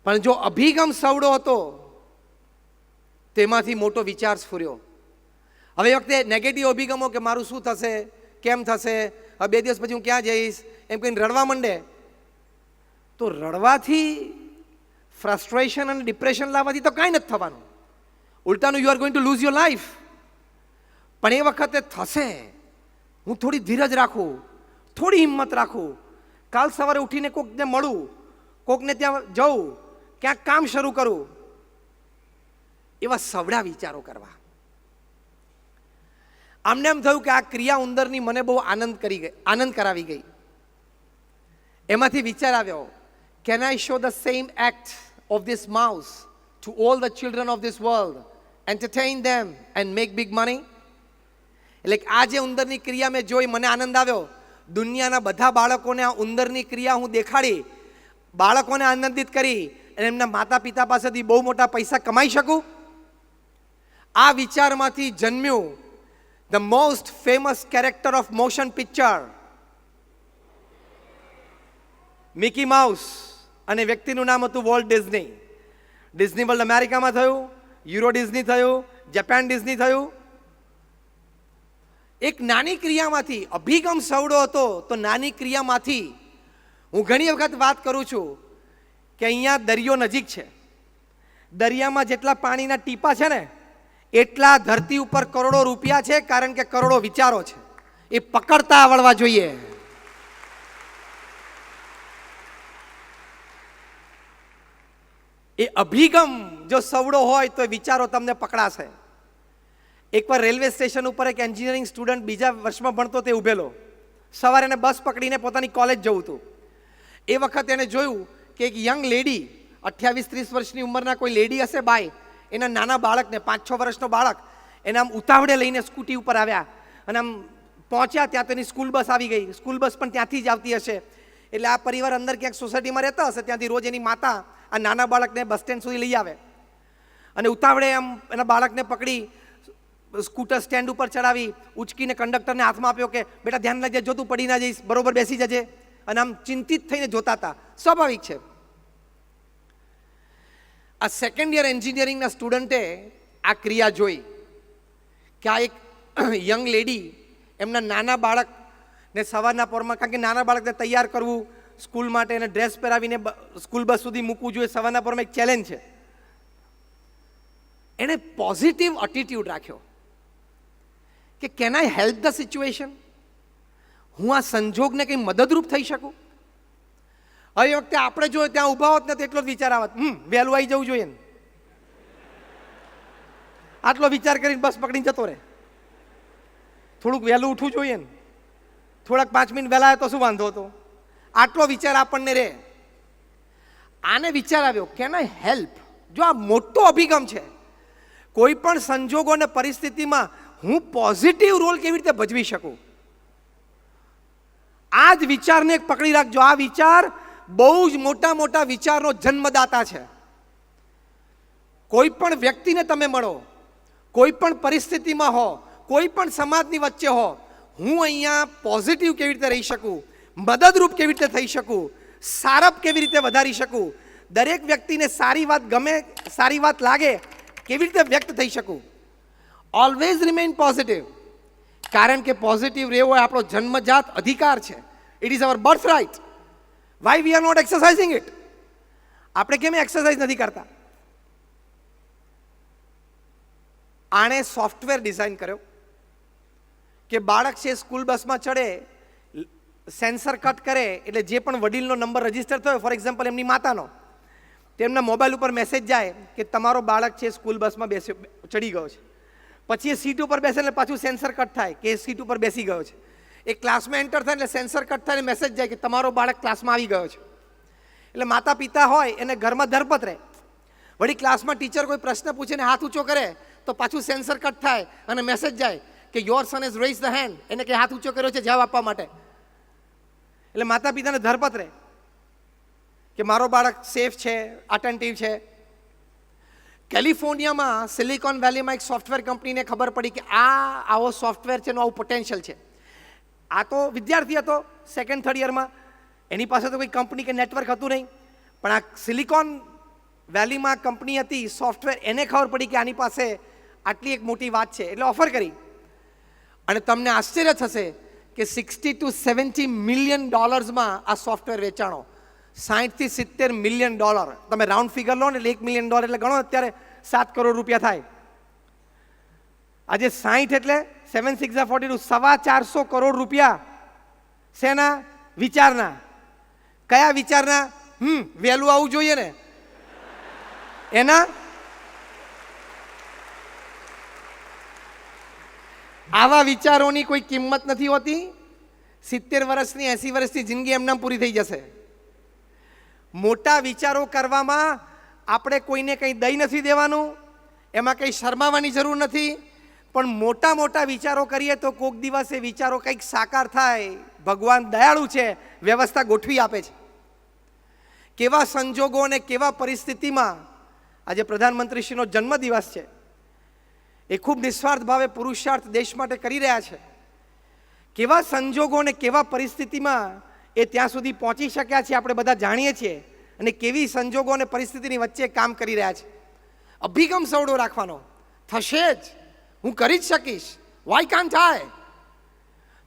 પણ જો અભિગમ સવડો હતો, તેમાંથી મોટો વિચાર સ્ફુર્યો. હવે એ વખતે નેગેટિવ અભિગમો કે મારું શું થશે, કેમ થશે, હવે 2 દિવસ પછી હું ક્યાં જઈશ, એમ કહીને રડવા માંડે, તો રડવાથી ફ્રસ્ટ્રેશન અને ડિપ્રેશન લાવવાથી તો કાંઈ નથી થવાનું. ઉલટાનું you are going to lose your life. પણ એ વખતે થશે, હું થોડી ધીરજ રાખું, થોડી હિંમત રાખું, કાલ સવારે ઉઠીને કોકને મળું, કોકને ત્યાં જવું, ક્યાંક કામ શરૂ કરું, એવા સવડા વિચારો કરવા. આમને એમ થયું કે આ ક્રિયા ઉંદરની મને બહુ આનંદ કરાવી ગઈ. એમાંથી વિચાર આવ્યો, can I show the same act of this mouse to all the children of this world, entertain them and make big money? એટલે આ જે ઉંદરની ક્રિયા મેં જોઈ, મને આનંદ આવ્યો, દુનિયાના બધા બાળકોને આ ઉંદરની ક્રિયા હું દેખાડી, બાળકોને આનંદિત કરી અને એમના માતા પિતા પાસેથી બહુ મોટા પૈસા કમાઈ શકું. આ વિચારમાંથી જન્મ્યું the most famous character of motion picture, Mickey Mouse, અને વ્યક્તિનું નામ હતું વોલ્ટ ડિઝની. ડિઝની વર્લ્ડ અમેરિકામાં થયું, યુરો ડિઝની થયું, જાપાન ડિઝની થયું. એક નાની ક્રિયામાંથી, અભિગમ સવડો હતો તો નાની ક્રિયામાંથી, હું ઘણી વખત વાત કરું છું કે અહીંયા દરિયો નજીક છે, દરિયામાં જેટલા પાણીના ટીપા છે ને એટલા ધરતી ઉપર કરોડો રૂપિયા છે, કારણ કે કરોડો વિચારો છે. એ પકડતા આવડવા જોઈએ. એ અભિગમ જો સવડો હોય તો વિચારો તમને પકડાશે. એકવાર રેલવે સ્ટેશન ઉપર એક એન્જિનિયરિંગ સ્ટુડન્ટ બીજા વર્ષમાં ભણતો તે ઊભેલો, સવારે એને બસ પકડીને પોતાની કોલેજ જવું હતું. એ વખત એને જોયું કે એક યંગ લેડી, 28-30 વર્ષની ઉંમરના કોઈ લેડી હશે બાઈ, એના નાના બાળકને, 5-6 વર્ષનો બાળક, એને આમ ઉતાવળે લઈને સ્કૂટી ઉપર આવ્યા અને આમ પહોંચ્યા ત્યાં તેની સ્કૂલ બસ આવી ગઈ. સ્કૂલ બસ પણ ત્યાંથી જ આવતી હશે, એટલે આ પરિવાર અંદર ક્યાંક સોસાયટીમાં રહેતા હશે, ત્યાંથી રોજ એની માતા આ નાના બાળકને બસ સ્ટેન્ડ સુધી લઈ આવે અને ઉતાવળે આમ એના બાળકને પકડી સ્કૂટર સ્ટેન્ડ ઉપર ચડાવી, ઉચકીને કંડક્ટરને હાથમાં આપ્યો કે બેટા ધ્યાન રાખજે, જો તું પડી ના જઈશ, બરોબર બેસી જજે. અને આમ ચિંતિત થઈને જોતા હતા. સ્વાભાવિક છે. આ સેકન્ડ યર એન્જિનિયરિંગના સ્ટુડન્ટે આ ક્રિયા જોઈ કે આ એક યંગ લેડી એમના નાના બાળકને સવારના પોરમાં, કારણ કે નાના બાળકને તૈયાર કરવું સ્કૂલ માટે, એને ડ્રેસ પહેરાવીને સ્કૂલ બસ સુધી મૂકવું જોઈએ, સવારના પોરમાં એક ચેલેન્જ છે. એણે પોઝિટિવ એટીટ્યુડ રાખ્યો કે can I help the situation, હું આ સંજોગને કંઈ મદદરૂપ થઈ શકું. હવે એ વખતે આપણે જો ત્યાં ઊભા હોત ને તો એટલો જ વિચાર આવત, વહેલું આવી જવું જોઈએ ને, આટલો વિચાર કરીને બસ પકડીને જતો રહે. થોડુંક વહેલું ઉઠવું જોઈએ ને, થોડાક 5 મિનિટ વહેલા આવે તો શું વાંધો હતો, આટલો વિચાર આપણને રહે. આને વિચાર આવ્યો કેન આઈ હેલ્પ. જો આ મોટો અભિગમ છે, કોઈ પણ સંજોગો અને પરિસ્થિતિમાં હું પોઝિટિવ રોલ કેવી રીતે ભજવી શકું, આ જ વિચારને એક પકડી રાખજો. આ વિચાર બહુ જ મોટા મોટા વિચારનો જન્મદાતા છે. કોઈ પણ વ્યક્તિને તમે મળો, કોઈ પણ પરિસ્થિતિમાં હો, કોઈ પણ સમાજની વચ્ચે હો, હું અહીંયા પોઝિટિવ કેવી રીતે રહી શકું, મદદરૂપ કેવી રીતે થઈ શકું, સારપ કેવી રીતે વધારી શકું, દરેક વ્યક્તિને સારી વાત ગમે, સારી વાત લાગે કેવી રીતે વ્યક્ત થઈ શકું. ઓલવેઝ રિમેઇન પોઝિટિવ, કારણ કે પોઝિટિવ રહેવો એ આપણો જન્મજાત અધિકાર છે. It is our birth right. Why we are not exercising it? આપણે કેમ એક્સરસાઇઝ નથી કરતા? આણે સોફ્ટવેર ડિઝાઇન કર્યો કે બાળક છે સ્કૂલ બસમાં ચડે, સેન્સર કટ કરે એટલે જે પણ વડીલનો નંબર રજીસ્ટર થયો, ફોર એક્ઝામ્પલ એમની માતાનો, તેમના મોબાઈલ ઉપર મેસેજ જાય કે તમારો બાળક છે સ્કૂલ બસમાં ચડી ગયો છે. પછી એ સીટ ઉપર બેસે એટલે પાછું સેન્સર કટ થાય કે એ સીટ ઉપર બેસી ગયો છે. એ ક્લાસમાં એન્ટર થાય એટલે સેન્સર કટ થાય અને મેસેજ જાય કે તમારો બાળક ક્લાસમાં આવી ગયો છે. એટલે માતા પિતા હોય એને ઘરમાં ધરપત રહે. વળી ક્લાસમાં ટીચર કોઈ પ્રશ્ન પૂછે ને હાથ ઊંચો કરે તો પાછું સેન્સર કટ થાય અને મેસેજ જાય કે your son has raise the hand, એને કે હાથ ઊંચો કર્યો છે જવાબ આપવા માટે. એટલે માતા પિતાને ધરપત રહે કે મારો બાળક સેફ છે, અટેન્ટિવ છે. કેલિફોર્નિયામાં સિલિકોન વેલીમાં એક સોફ્ટવેર કંપનીને ખબર પડી કે આવો સોફ્ટવેર છે, એનું આવું પોટેન્શિયલ છે. આ તો વિદ્યાર્થી હતો સેકન્ડ થર્ડ યરમાં, એની પાસે તો કોઈ કંપની કે નેટવર્ક હતું નહીં, પણ આ સિલિકોન વેલીમાં કંપની હતી સોફ્ટવેર, એને ખબર પડી કે આની પાસે આટલી એક મોટી વાત છે એટલે ઓફર કરી. અને તમને આશ્ચર્ય થશે કે $60 to $70 million આ સોફ્ટવેર વેચાણો. $60 થી $70 million. તમે રાઉન્ડ ફિગર લો ને એટલે $1 million એટલે ગણો, અત્યારે 7 કરોડ રૂપિયા થાય. આજે 60 એટલે 7 6 42, 450 કરોડ રૂપિયા. શેના? વિચારના. કયા વિચારના? વહેલું આવવું જોઈએ ને એના. આવા વિચારોની કોઈ કિંમત નથી હોતી. 70 વર્ષની 80 વર્ષની જિંદગી એમનામ પૂરી થઈ જશે. મોટા વિચારો કરવામાં આપણે કોઈને કંઈ દઈ નથી દેવાનું, એમાં કંઈ શરમાવાની જરૂર નથી. પણ મોટા મોટા વિચારો કરીએ તો કોઈક દિવસે વિચારો કંઈક સાકાર થાય. ભગવાન દયાળુ છે, વ્યવસ્થા ગોઠવી આપે છે. કેવા સંજોગો અને કેવા પરિસ્થિતિમાં આજે પ્રધાનમંત્રીશ્રીનો જન્મદિવસ છે, એ ખૂબ નિસ્વાર્થ ભાવે પુરુષાર્થ દેશ માટે કરી રહ્યા છે. કેવા સંજોગો અને કેવા પરિસ્થિતિમાં એ ત્યાં સુધી પહોંચી શક્યા છે આપણે બધા જાણીએ છીએ, અને કેવી સંજોગો અને પરિસ્થિતિની વચ્ચે કામ કરી રહ્યા છે. અભિગમ સવડો રાખવાનો, થશે જ, હું કરી જ શકીશ, વાય કાન્ટ આય.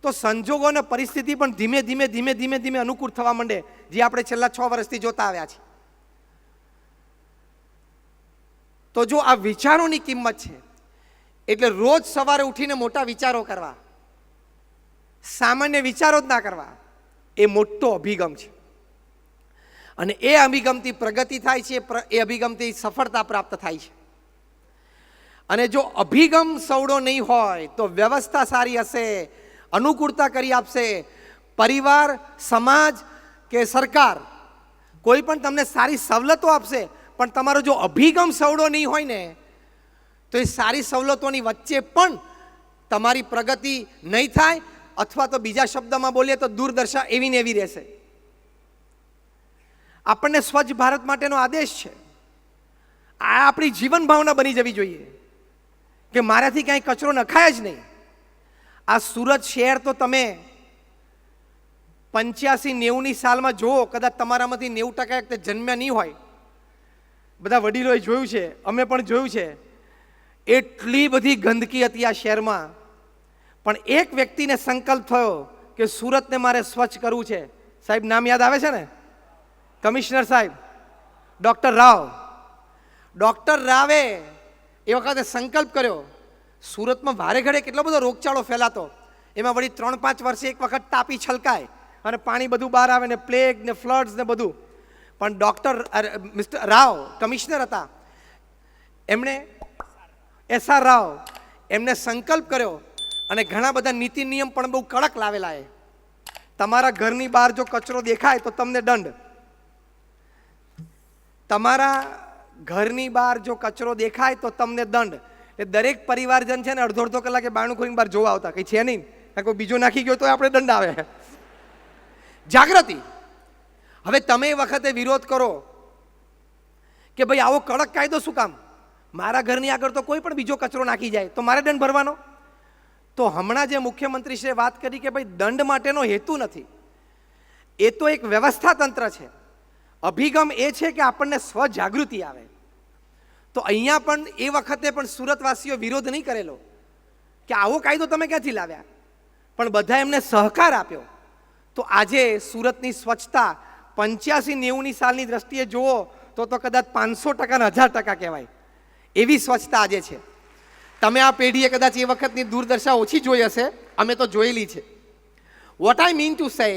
તો સંજોગો અને પરિસ્થિતિ પણ ધીમે ધીમે ધીમે ધીમે ધીમે અનુકૂળ થવા માંડે, જે આપણે છેલ્લા 6 વર્ષથી જોતા આવ્યા છીએ. તો જો આ વિચારોની કિંમત છે, એટલે રોજ સવારે ઉઠીને મોટા વિચારો કરવા, સામાન્ય વિચારો જ ના કરવા, એ મોટો અભિગમ છે. અને એ અભિગમથી પ્રગતિ થાય છે, એ અભિગમથી સફળતા પ્રાપ્ત થાય છે. અને જો અભિગમ સવડો નહીં હોય તો વ્યવસ્થા સારી હશે, અનુકૂળતા કરી આપશે, પરિવાર, સમાજ કે સરકાર કોઈ પણ તમને સારી સવલતો આપશે, પણ તમારો જો અભિગમ સવડો નહીં હોય ને તો એ સારી સવલતોની વચ્ચે પણ તમારી પ્રગતિ નહીં થાય, અથવા તો બીજા શબ્દમાં બોલીએ તો દુર્દશા એવી ને એવી રહેશે. આપણને સ્વચ્છ ભારત માટેનો આદેશ છે. આ આપણી જીવન ભાવના બની જવી જોઈએ કે મારાથી કાંઈ કચરો નખાય જ નહીં. આ સુરત શહેર તો તમે 85-90ની સાલમાં જુઓ, કદાચ તમારામાંથી 90% જન્મ્યા નહીં હોય, બધા વડીલોએ જોયું છે, અમે પણ જોયું છે. એટલી બધી ગંદકી હતી આ શહેરમાં, પણ એક વ્યક્તિને સંકલ્પ થયો કે સુરતને મારે સ્વચ્છ કરવું છે. સાહેબ નામ યાદ આવે છે ને? કમિશનર સાહેબ ડૉક્ટર રાવ. ડૉક્ટર રાવે એ વખતે સંકલ્પ કર્યો. સુરતમાં ભારે ઘડે કેટલો બધો રોગચાળો ફેલાતો, એમાં વળી 3-5 વર્ષે એક વખત તાપી છલકાય અને પાણી બધું બહાર આવે ને પ્લેગ ને ફ્લડ્સ ને બધું. પણ ડૉક્ટર મિસ્ટર રાવ કમિશનર હતા, એમણે SR રાવ, એમને સંકલ્પ કર્યો અને ઘણા બધા નીતિ નિયમ પણ બહુ કડક લાવેલા. એ તમારા ઘરની બહાર જો કચરો દેખાય તો તમને દંડ. તમારા ઘરની બહાર જો કચરો દેખાય તો તમને દંડ. એ દરેક પરિવારજન છે ને અડધો કલાકે બારણું ખોલીને બહાર જોવા આવતા, કંઈ છે નહીં, કોઈ બીજો નાખી ગયો તો આપણે દંડ આવે. જાગૃતિ. હવે તમે એ વખતે વિરોધ કરો કે ભાઈ આવો કડક કાયદો શું કામ, મારા ઘરની આગળ તો કોઈ પણ બીજો કચરો નાખી જાય તો મારે દંડ ભરવાનો. તો હમણાં જે મુખ્યમંત્રીશ્રીએ વાત કરી કે ભાઈ દંડ માટેનો હેતુ નથી, એ તો એક વ્યવસ્થા તંત્ર છે. અભિગમ એ છે કે આપણને સ્વજાગૃતિ આવે. તો અહીંયા પણ એ વખતે પણ સુરતવાસીઓ વિરોધ નહીં કરેલો કે આવો કાયદો તમે ક્યાંથી લાવ્યા, પણ બધા એમને સહકાર આપ્યો. તો આજે સુરતની સ્વચ્છતા 85-90ની સાલની દ્રષ્ટિએ જુઓ તો કદાચ 500% અને 1000% કહેવાય એવી સ્વચ્છતા આજે છે. તમે આ પેઢીએ કદાચ એ વખતની દૂરદર્શા ઓછી જોઈ હશે, અમે તો જોયેલી છે. What I mean to say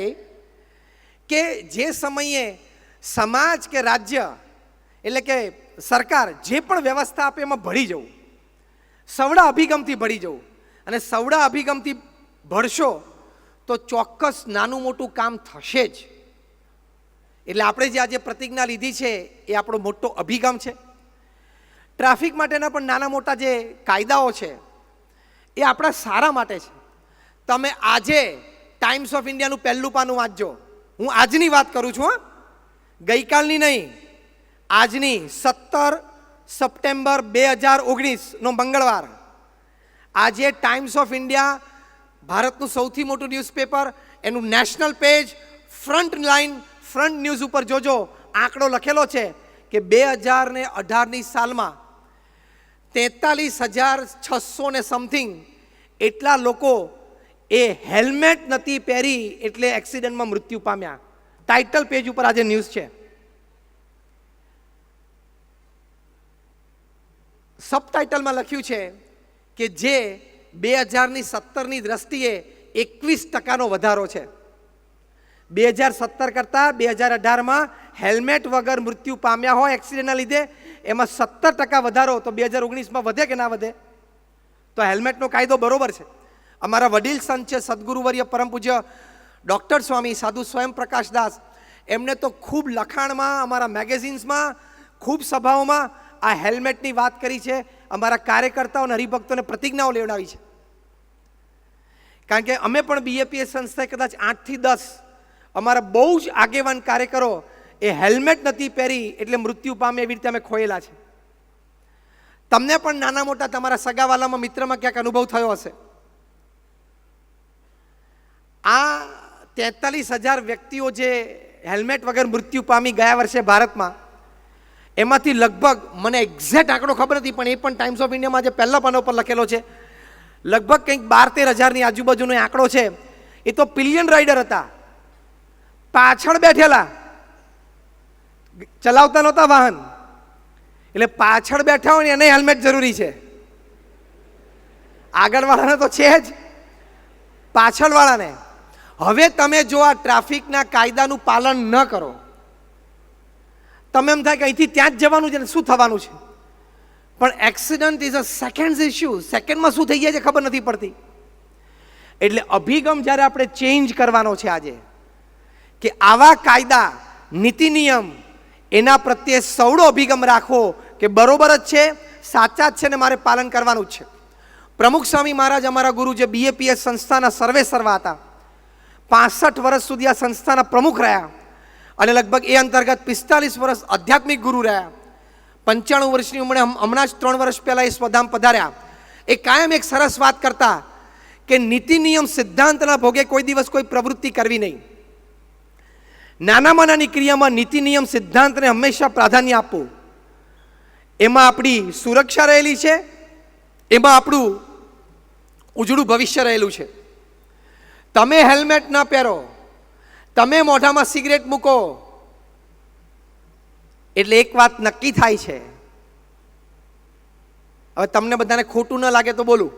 કે જે સમયે સમાજ કે રાજ્ય એટલે કે સરકાર જે પણ વ્યવસ્થા આપે એમાં ભળી જવું, સવડા અભિગમથી ભળી જવું, અને સવડા અભિગમથી ભળશો તો ચોક્કસ નાનું મોટું કામ થશે જ. એટલે આપણે જે આજે પ્રતિજ્ઞા લીધી છે એ આપણો મોટો અભિગમ છે. ટ્રાફિક માટેના પણ નાના મોટા જે કાયદાઓ છે એ આપણા સારા માટે છે. તમે આજે ટાઈમ્સ ઓફ ઇન્ડિયાનું પહેલું પાનું વાંચજો. હું આજની વાત કરું છું, ગઈકાલની નહીં, આજની 17 સપ્ટેમ્બર 2019નો મંગળવાર. આજે ટાઈમ્સ ઓફ ઇન્ડિયા ભારતનું સૌથી મોટું ન્યૂઝપેપર, એનું national page front line front news ઉપર જોજો, આંકડો લખેલો છે કે 2018ની સાલમાં 43,600 ને સમથિંગ એટલા લોકો એ હેલ્મેટ નથી પહેરી એટલે એક્સિડન્ટમાં મૃત્યુ પામ્યા. ટાઇટલ પેજ ઉપર આજે ન્યૂઝ છે. સબટાઇટલમાં લખ્યું છે કે જે 2017ની દ્રષ્ટિએ 21%નો વધારો છે. 2017 કરતાં 2018માં હેલ્મેટ વગર મૃત્યુ પામ્યા હોય એક્સિડન્ટના લીધે એમાં 17% વધારો. તો 2019માં વધે કે ના વધે? તો હેલ્મેટનો કાયદો બરોબર છે. અમારા વડીલ સંત છે સદગુરુવર્ય પરમ પૂજ્ય ડૉક્ટર સ્વામી સાધુ સ્વયં પ્રકાશદાસ, એમને તો ખૂબ લખાણમાં, અમારા મેગેઝિન્સમાં, ખૂબ સભાઓમાં આ હેલ્મેટની વાત કરી છે. અમારા કાર્યકર્તાઓ અને હરિભક્તોને પ્રતિજ્ઞાઓ લેવડાવી છે. કારણ કે અમે પણ બીએપીએસ સંસ્થાએ કદાચ 8 થી 10 અમારા બહુ જ આગેવાન કાર્યકરો એ હેલ્મેટ નથી પહેરી એટલે મૃત્યુ પામે એવી રીતે અમે ખોયેલા છે. તમને પણ નાના મોટા તમારા સગાવાલામાં મિત્રમાં ક્યાંક અનુભવ થયો હશે. આ 43,000 વ્યક્તિઓ જે હેલ્મેટ વગર મૃત્યુ પામી ગયા વર્ષે ભારતમાં, એમાંથી લગભગ, મને એક્ઝેક્ટ આંકડો ખબર નથી પણ એ પણ ટાઈમ્સ ઓફ ઇન્ડિયામાં જે પહેલા પાના પર લખેલો છે, લગભગ કંઈક 12-13,000ની આજુબાજુનો આંકડો છે. એ તો પિલિયન રાઇડર હતા, પાછળ બેઠેલા, ચલાવતા નહોતા વાહન, એટલે પાછળ બેઠા હોય ને એને હેલ્મેટ જરૂરી છે. આગળવાળાને તો છે જ, પાછળવાળાને. હવે તમે જો આ ટ્રાફિકના કાયદાનું પાલન ન કરો, તમે એમ થાય કે અહીંથી ત્યાં જ જવાનું છે ને શું થવાનું છે, પણ accident is a second issue. સેકન્ડમાં શું થઈ જાય છે ખબર નથી પડતી. એટલે અભિગમ જ્યારે આપણે ચેન્જ કરવાનો છે આજે, કે આવા કાયદા નીતિ નિયમ એના પ્રત્યે સવડો અભિગમ રાખવો કે બરોબર જ છે, સાચા જ છે ને મારે પાલન કરવાનું જ છે. પ્રમુખ સ્વામી મહારાજ અમારા ગુરુ જે બીએપીએસ સંસ્થાના સર્વે સર્વા હતા, 65 વર્ષ સુધી આ સંસ્થાના પ્રમુખ રહ્યા અને લગભગ એ અંતર્ગત 45 વર્ષ આધ્યાત્મિક ગુરુ રહ્યા. 95 વર્ષની ઉંમરે હમણાં જ 3 વર્ષ પહેલાં એ સ્વધામ પધાર્યા. એ કાયમ એક સરસ વાત કરતા કે નીતિ નિયમ સિદ્ધાંતના ભોગે કોઈ દિવસ કોઈ પ્રવૃત્તિ કરવી નહીં. નાનામાં નાની ક્રિયામાં નીતિ નિયમ સિદ્ધાંતને હંમેશા પ્રાધાન્ય આપવું. એમાં આપણી સુરક્ષા રહેલી છે, એમાં આપણું ઉજળું ભવિષ્ય રહેલું છે. તમે હેલ્મેટ ન પહેરો, તમે મોઢામાં સિગરેટ મૂકો એટલે એક વાત નક્કી થાય છે. હવે તમને બધાને ખોટું ન લાગે તો બોલું.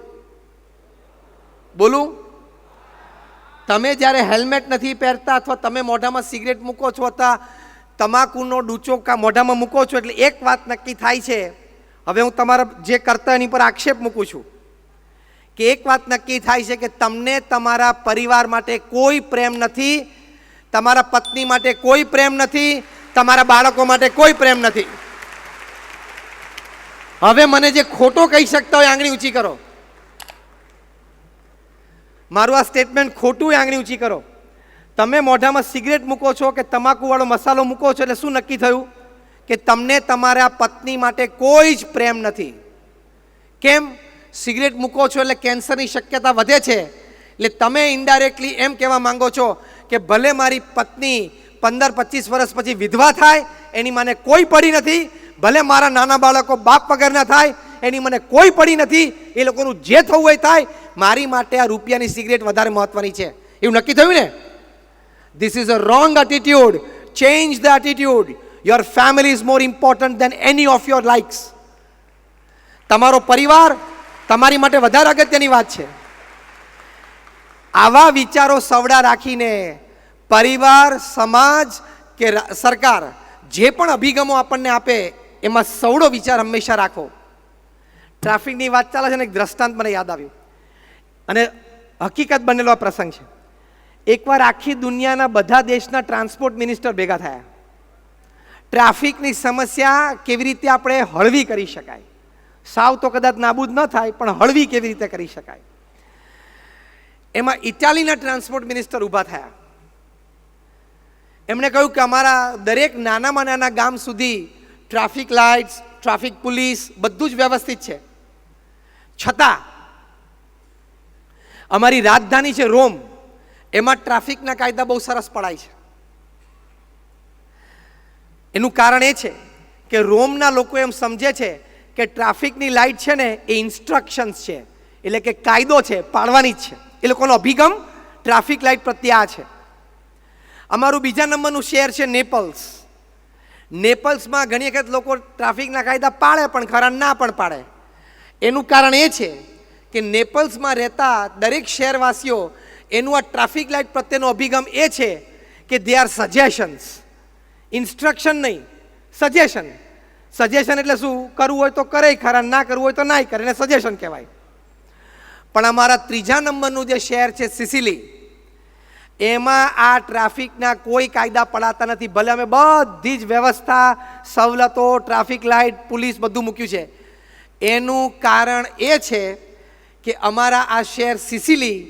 તમે જ્યારે હેલ્મેટ નથી પહેરતા અથવા તમે મોઢામાં સિગરેટ મૂકો છો અથવા તમાકુનો ડૂચો મોઢામાં મૂકો છો એટલે એક વાત નક્કી થાય છે. હવે હું તમારા જે કરતા એની પર આક્ષેપ મૂકું છું કે એક વાત નક્કી થાય છે કે તમને તમારા પરિવાર માટે કોઈ પ્રેમ નથી, તમારા પત્ની માટે કોઈ પ્રેમ નથી, તમારા બાળકો માટે કોઈ પ્રેમ નથી. હવે મને જે ખોટો કહી શકતા હોય આંગળી ઊંચી કરો. મારું આ સ્ટેટમેન્ટ ખોટું હોય આંગળી ઊંચી કરો. તમે મોઢામાં સિગરેટ મૂકો છો કે તમાકુવાળો મસાલો મૂકો છો એટલે શું નક્કી થયું કે તમને તમારા પત્ની માટે કોઈ જ પ્રેમ નથી. કેમ? સિગરેટ મૂકો છો એટલે કેન્સરની શક્યતા વધે છે. એટલે તમે ઇનડાયરેક્ટલી એમ કહેવા માંગો છો કે ભલે મારી પત્ની 15-25 વર્ષ પછી વિધવા થાય એની મને કોઈ પડી નથી, ભલે મારા નાના બાળકો બાપ વગરના થાય એની મને કોઈ પડી નથી, એ લોકોનું જે થવું હોય થાય, મારી માટે આ રૂપિયાની સિગરેટ વધારે મહત્વની છે, એવું નક્કી થયું ને? This is a wrong attitude. Change the attitude. Your family is more important then any of your likes. તમારો પરિવાર તમારી માટે વધારે અગત્યની વાત છે. આવા વિચારો સવડા રાખીને પરિવાર, સમાજ કે સરકાર જે પણ અભિગમો આપણને આપે એમાં સવડો વિચાર હંમેશા રાખો. ટ્રાફિકની વાત ચાલે છે ને, એક દ્રષ્ટાંત મને યાદ આવ્યું અને હકીકત બનેલો આ પ્રસંગ છે. એકવાર આખી દુનિયાના બધા દેશના ટ્રાન્સપોર્ટ મિનિસ્ટર ભેગા થયા. ટ્રાફિકની સમસ્યા કેવી રીતે આપણે હળવી કરી શકાય, સાવ તો કદાચ નાબૂદ ન થાય પણ હળવી કેવી રીતે કરી શકાય. એમાં ઇટાલીના ટ્રાન્સપોર્ટ મિનિસ્ટર ઊભા થયા. એમણે કહ્યું કે અમારા દરેક નાનામાં નાના ગામ સુધી ટ્રાફિક લાઇટ્સ, ટ્રાફિક પોલીસ બધું જ વ્યવસ્થિત છે, છતાં અમારી રાજધાની છે રોમ, એમાં ટ્રાફિકના કાયદા બહુ સરસ પડાય છે. એનું કારણ એ છે કે રોમના લોકો એમ સમજે છે કે ટ્રાફિકની લાઇટ છે ને એ ઇન્સ્ટ્રક્શન્સ છે, એટલે કે કાયદો છે, પાડવાની જ છે. એ લોકોનો અભિગમ ટ્રાફિક લાઇટ પ્રત્યે આ છે. અમારું બીજા નંબરનું શહેર છે નેપલ્સ. નેપલ્સમાં ઘણી વખત લોકો ટ્રાફિકના કાયદા પાડે પણ ખરા, ના પણ પાડે. એનું કારણ એ છે કે નેપલ્સમાં રહેતા દરેક શહેરવાસીઓ એનું આ ટ્રાફિક લાઇટ પ્રત્યેનો અભિગમ એ છે કે દે આર સજેશન્સ, ઇન્સ્ટ્રક્શન નહીં, સજેશન. સજેશન એટલે શું? કરવું હોય તો કરે ખરા, ના કરવું હોય તો ના કરે, એને સજેશન કહેવાય. પણ અમારા ત્રીજા નંબરનું જે શહેર છે સિસિલી, એમાં આ ટ્રાફિકના કોઈ કાયદા પડાતા નથી. ભલે અમે બધી જ વ્યવસ્થા, સવલતો, ટ્રાફિક લાઇટ, પોલીસ બધું મૂક્યું છે. એનું કારણ એ છે કે અમારા આ શહેર સિસિલી,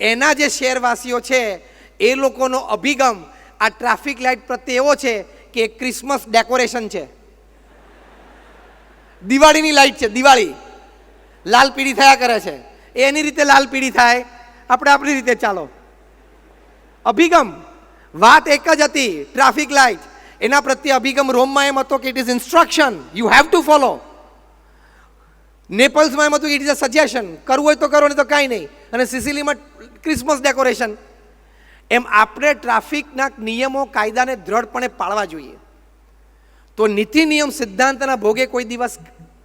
એના જે શહેરવાસીઓ છે એ લોકોનો અભિગમ આ ટ્રાફિક લાઇટ પ્રત્યે એવો છે કે ક્રિસમસ ડેકોરેશન છે, દિવાળીની લાઇટ છે. દિવાળી લાલ પીળી થયા કરે છે, એની રીતે લાલ પીળી થાય, આપણે આપણી રીતે ચાલો. અભિગમ વાત એક જ હતી, ટ્રાફિક લાઇટ. એના પ્રત્યે અભિગમ રોમમાં એમ હતો કે it is instruction, you have to follow. નેપલ્સમાં એમ હતું કે ઇટ ઇઝ અ સજેશન, કરવું હોય તો કરો, નહીં તો કાંઈ નહીં. અને સિસિલીમાં ક્રિસમસ ડેકોરેશન. એમ આપણે ટ્રાફિકના નિયમો, કાયદાને દ્રઢપણે પાળવા જોઈએ. તો નીતિ નિયમ સિદ્ધાંતના ભોગે કોઈ દિવસ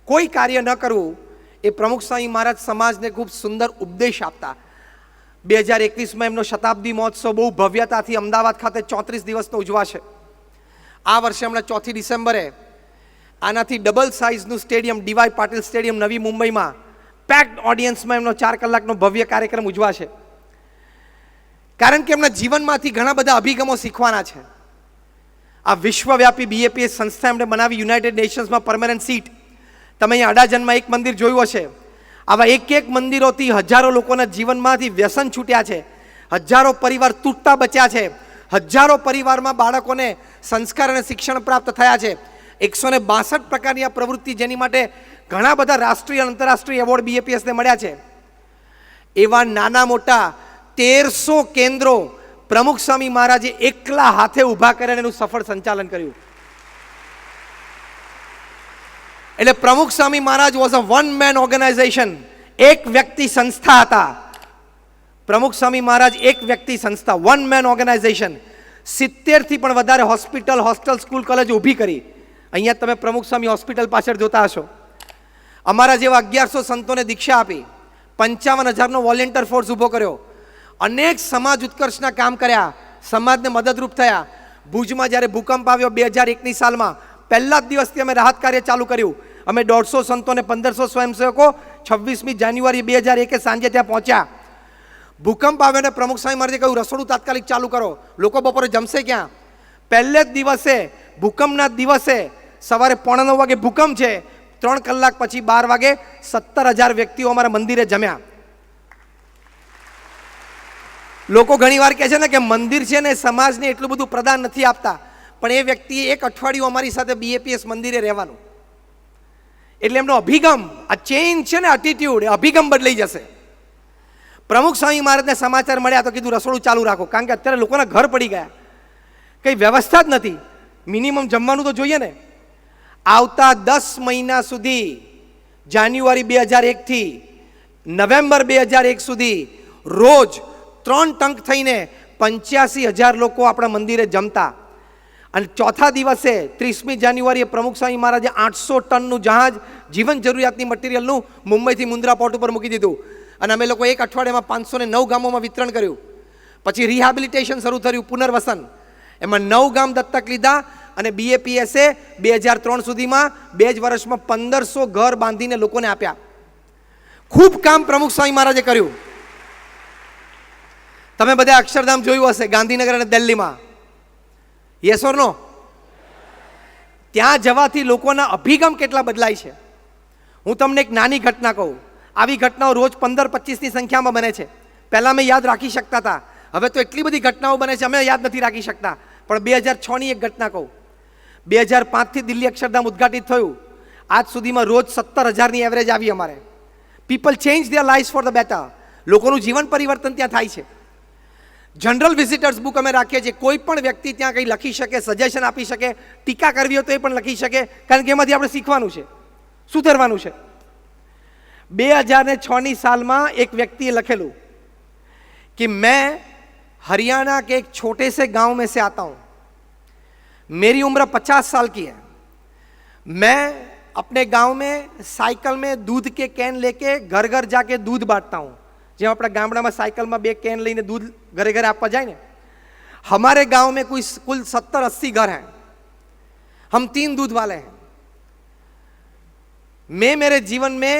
કોઈ કાર્ય ન કરવું, એ પ્રમુખ સ્વામી મહારાજ સમાજને ખૂબ સુંદર ઉપદેશ આપતા. 2021માં એમનો શતાબ્દી મહોત્સવ બહુ ભવ્યતાથી અમદાવાદ ખાતે 34 દિવસનો ઉજવાશે. આ વર્ષે હમણાં 4 ડિસેમ્બરે આનાથી ડબલ સાઇઝનું સ્ટેડિયમ, ડીવાય પાટીલ સ્ટેડિયમ નવી મુંબઈમાં પેક્ડ ઓડિયન્સમાં એમનો 4 કલાકનો ભવ્ય કાર્યક્રમ ઉજવાશે. કારણ કે એમના જીવનમાંથી ઘણા બધા અભિગમો શીખવાના છે. આ વિશ્વવ્યાપી BAPS સંસ્થા એમણે બનાવી, યુનાઇટેડ નેશન્સમાં પરમેનન્ટ સીટ. તમે અહીંયા અડાજણમાં એક મંદિર જોયું હશે. આવા એક મંદિરોથી હજારો લોકોના જીવનમાંથી વ્યસન છૂટ્યા છે, હજારો પરિવાર તૂટતા બચ્યા છે, હજારો પરિવારમાં બાળકોને સંસ્કાર અને શિક્ષણ પ્રાપ્ત થયા છે. 162 પ્રકારની આ પ્રવૃત્તિ, જેની માટે ઘણા બધા રાષ્ટ્રીય અને આંતરરાષ્ટ્રીય એવોર્ડ BAPSને મળ્યા છે. એવા નાના મોટા 1300 કેન્દ્રો પ્રમુખ સ્વામી મહારાજે એકલા હાથે ઊભા કરીને એનું સફળ સંચાલન કર્યું. એટલે Pramukh Swami Maharaj was a one man organisation. એક વ્યક્તિ સંસ્થા હતા. પ્રમુખ સ્વામી મહારાજ એક વ્યક્તિ સંસ્થા, વન મેન ઓર્ગેનાઇઝેશન. 70 થી પણ વધારે હોસ્પિટલ, હોસ્ટેલ, સ્કૂલ, કોલેજ ઊભી કરી. અહીંયા તમે પ્રમુખ સ્વામી હોસ્પિટલ પાછળ જોતા હશો. અમારા જેવા 1100 સંતોને દીક્ષા આપી, 55,000નો વોલેન્ટિયર ફોર્સ ઊભો કર્યો, અનેક સમાજ ઉત્કર્ષના કામ કર્યા, સમાજને મદદરૂપ થયા. ભુજમાં જ્યારે ભૂકંપ આવ્યો 2001ની સાલમાં, પહેલા જ દિવસથી અમે રાહત કાર્ય ચાલુ કર્યું. અમે 150 સંતોને 1500 સ્વયંસેવકો 26મી જાન્યુઆરી 2001 સાંજે ત્યાં પહોંચ્યા. ભૂકંપ આવ્યો ને પ્રમુખ સ્વામી મહારાજે કહ્યું રસોડું તાત્કાલિક ચાલુ કરો, લોકો બપોરે જમશે ક્યાં? પહેલે જ દિવસે, ભૂકંપના દિવસે સવારે 8:45 વાગે ભૂકંપ છે, 3 કલાક પછી 12 વાગે 17,000 વ્યક્તિઓ અમારા મંદિરે જમ્યા. લોકો ઘણીવાર કહે છે ને કે મંદિર છે ને સમાજને એટલું બધું પ્રદાન નથી આપતા, પણ એ વ્યક્તિએ 1 અઠવાડિયું અમારી સાથે BAPS મંદિરે રહેવાનું. એટલે એમનો અભિગમ, આ ચેન્જ છે ને એટીટ્યુડ, અભિગમ બદલાઈ જશે. પ્રમુખ સ્વામી મહારાજને સમાચાર મળ્યા તો કીધું રસોડું ચાલુ રાખો, કારણ કે અત્યારે લોકોના ઘર પડી ગયા, કંઈ વ્યવસ્થા જ નથી, મિનિમમ જમવાનું તો જોઈએ ને. આવતા 10 મહિના સુધી, જાન્યુઆરી 2001થી નવેમ્બર 2001 સુધી રોજ 3 ટંક થઈને 85,000 લોકો આપણા મંદિરે જમતા. અને ચોથા દિવસે 30મી જાન્યુઆરીએ પ્રમુખ સ્વામી મહારાજે 800 ટનનું જહાજ જીવન જરૂરિયાતની મટીરિયલનું મુંબઈથી મુન્દ્રા પોર્ટ ઉપર મૂકી દીધું. અને અમે લોકો એક અઠવાડિયામાં 509 ગામોમાં વિતરણ કર્યું. પછી રિહેબિલિટેશન શરૂ થયું, પુનર્વસન. એમાં 9 ગામ દત્તક લીધા અને BAPSએ 2003 સુધીમાં 2 જ વર્ષમાં 1500 ઘર બાંધીને લોકોને આપ્યા. ખૂબ કામ પ્રમુખ સ્વામી મહારાજે કર્યું. તમે બધા અક્ષરધામ જોયું હશે, ગાંધીનગર અને દિલ્હીમાં. યસ ઓર નો? ત્યાં જવાથી લોકોના અભિગમ કેટલા બદલાય છે. હું તમને એક નાની ઘટના કહું. આવી ઘટનાઓ રોજ 15-25ની સંખ્યામાં બને છે. પહેલાં અમે યાદ રાખી શકતા હતા, હવે તો એટલી બધી ઘટનાઓ બને છે અમે યાદ નથી રાખી શકતા. પણ 2006ની એક ઘટના કહું. 2005થી દિલ્હી અક્ષરધામ ઉદ્ઘાટિત થયું. આજ સુધીમાં રોજ 17,000ની એવરેજ આવી અમારે. People change their life for the better. લોકોનું જીવન પરિવર્તન ત્યાં થાય છે. જનરલ વિઝિટર્સ બુક અમે રાખીએ છીએ. કોઈ પણ વ્યક્તિ ત્યાં કંઈ લખી શકે, સજેશન આપી શકે, ટીકા કરવી હોય તો એ પણ લખી શકે, કારણ કે એમાંથી આપણે શીખવાનું છે, સુધારવાનું છે. 2006ની સાલમાં એક વ્યક્તિએ લખેલું कि मैं हरियाणा के एक छोटे से गांव में से आता हूं, मेरी उम्र 50 साल की है, मैं अपने गांव में साइकिल में दूध के कैन लेके घर घर जाके दूध बांटता हूं. જેમ આપણા ગામડામાં સાયકલમાં 2 કેન લઈને दूध घरे घरे आपका जाए ना, हमारे गांव में कुल 70-80 घर हैं, हम 3 दूध वाले हैं. मैं मेरे जीवन में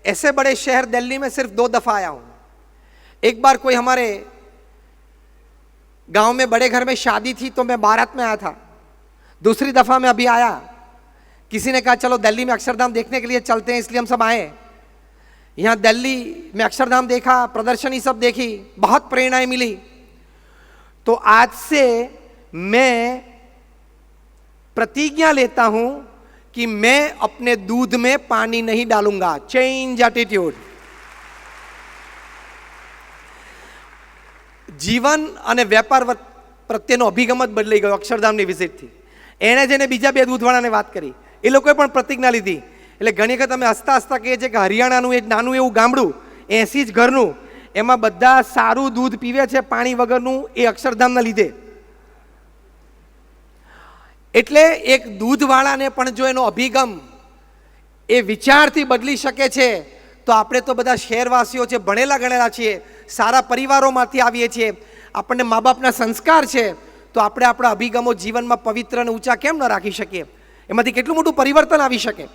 ऐसे बड़े शहर दिल्ली में सिर्फ 2 दफा आया हूं. एक बार कोई हमारे गांव में बड़े घर में शादी थी तो मैं बारात में आया था. दूसरी दफा मैं अभी आया, किसी ने कहा चलो दिल्ली में अक्षरधाम देखने के लिए चलते हैं, इसलिए हम सब आए. यहाँ दिल्ली में अक्षरधाम देखा, प्रदर्शनी सब देखी, बहुत प्रेरणाएं मिली. तो आज से मैं प्रतिज्ञा लेता हूं कि मैं अपने दूध में पानी नहीं डालूंगा. Change attitude. જીવન અને વેપાર પ્રત્યેનો અભિગમ જ બદલાઈ ગયો અક્ષરધામની વિઝિટથી. એણે જેને બીજા 2 દૂધવાળાને વાત કરી, એ લોકોએ પણ પ્રતિજ્ઞા લીધી. એટલે ઘણી વખત અમે હસતા હસતા કહીએ છીએ કે હરિયાણાનું એક નાનું એવું ગામડું, 80 જ ઘરનું, એમાં બધા સારું દૂધ પીવે છે પાણી વગરનું, એ અક્ષરધામના લીધે. એટલે એક દૂધવાળાને પણ જો એનો અભિગમ એ વિચારથી બદલી શકે છે, તો આપણે તો બધા શહેરવાસીઓ છે, ભણેલા ગણેલા છીએ, સારા પરિવારોમાંથી આવીએ છીએ, આપણને મા બાપના સંસ્કાર છે, તો આપણે આપણા અભિગમો જીવનમાં પવિત્ર અને ઊંચા કેમ ન રાખી શકીએ? એમાંથી કેટલું મોટું પરિવર્તન આવી શકે.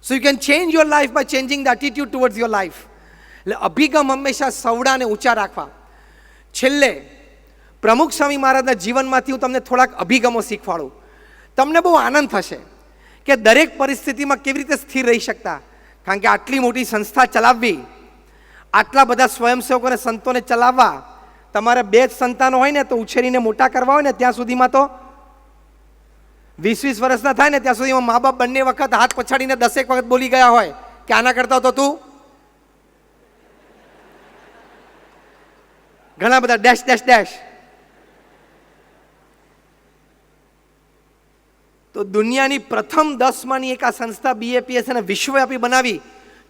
So you can change your life by changing the attitude towards your life. એટલે અભિગમ હંમેશા સવડાને ઊંચા રાખવા. છેલ્લે પ્રમુખ સ્વામી મહારાજના જીવનમાંથી હું તમને થોડાક અભિગમો શીખવાડું. તમને બહુ આનંદ થશે કે દરેક પરિસ્થિતિમાં કેવી રીતે સ્થિર રહી શકતા. કારણ કે આટલી મોટી સંસ્થા ચલાવવી, આટલા બધા સ્વયંસેવકોને સંતોને ચલાવવા, તમારે 2 જ સંતાનો હોય ને તો ઉછેરીને મોટા કરવા હોય ને ત્યાં સુધીમાં તો 20-20 વર્ષના થાય ને ત્યાં સુધીમાં મા બાપ બંને વખત હાથ પછાડીને 10 વખત બોલી ગયા હોય કે આના કરતા તો તું ઘણા બધા ડેશ ડેશ ડેશ. તો દુનિયાની પ્રથમ 10માંની એક આ સંસ્થા BAPS અને વિશ્વવ્યાપી બનાવી,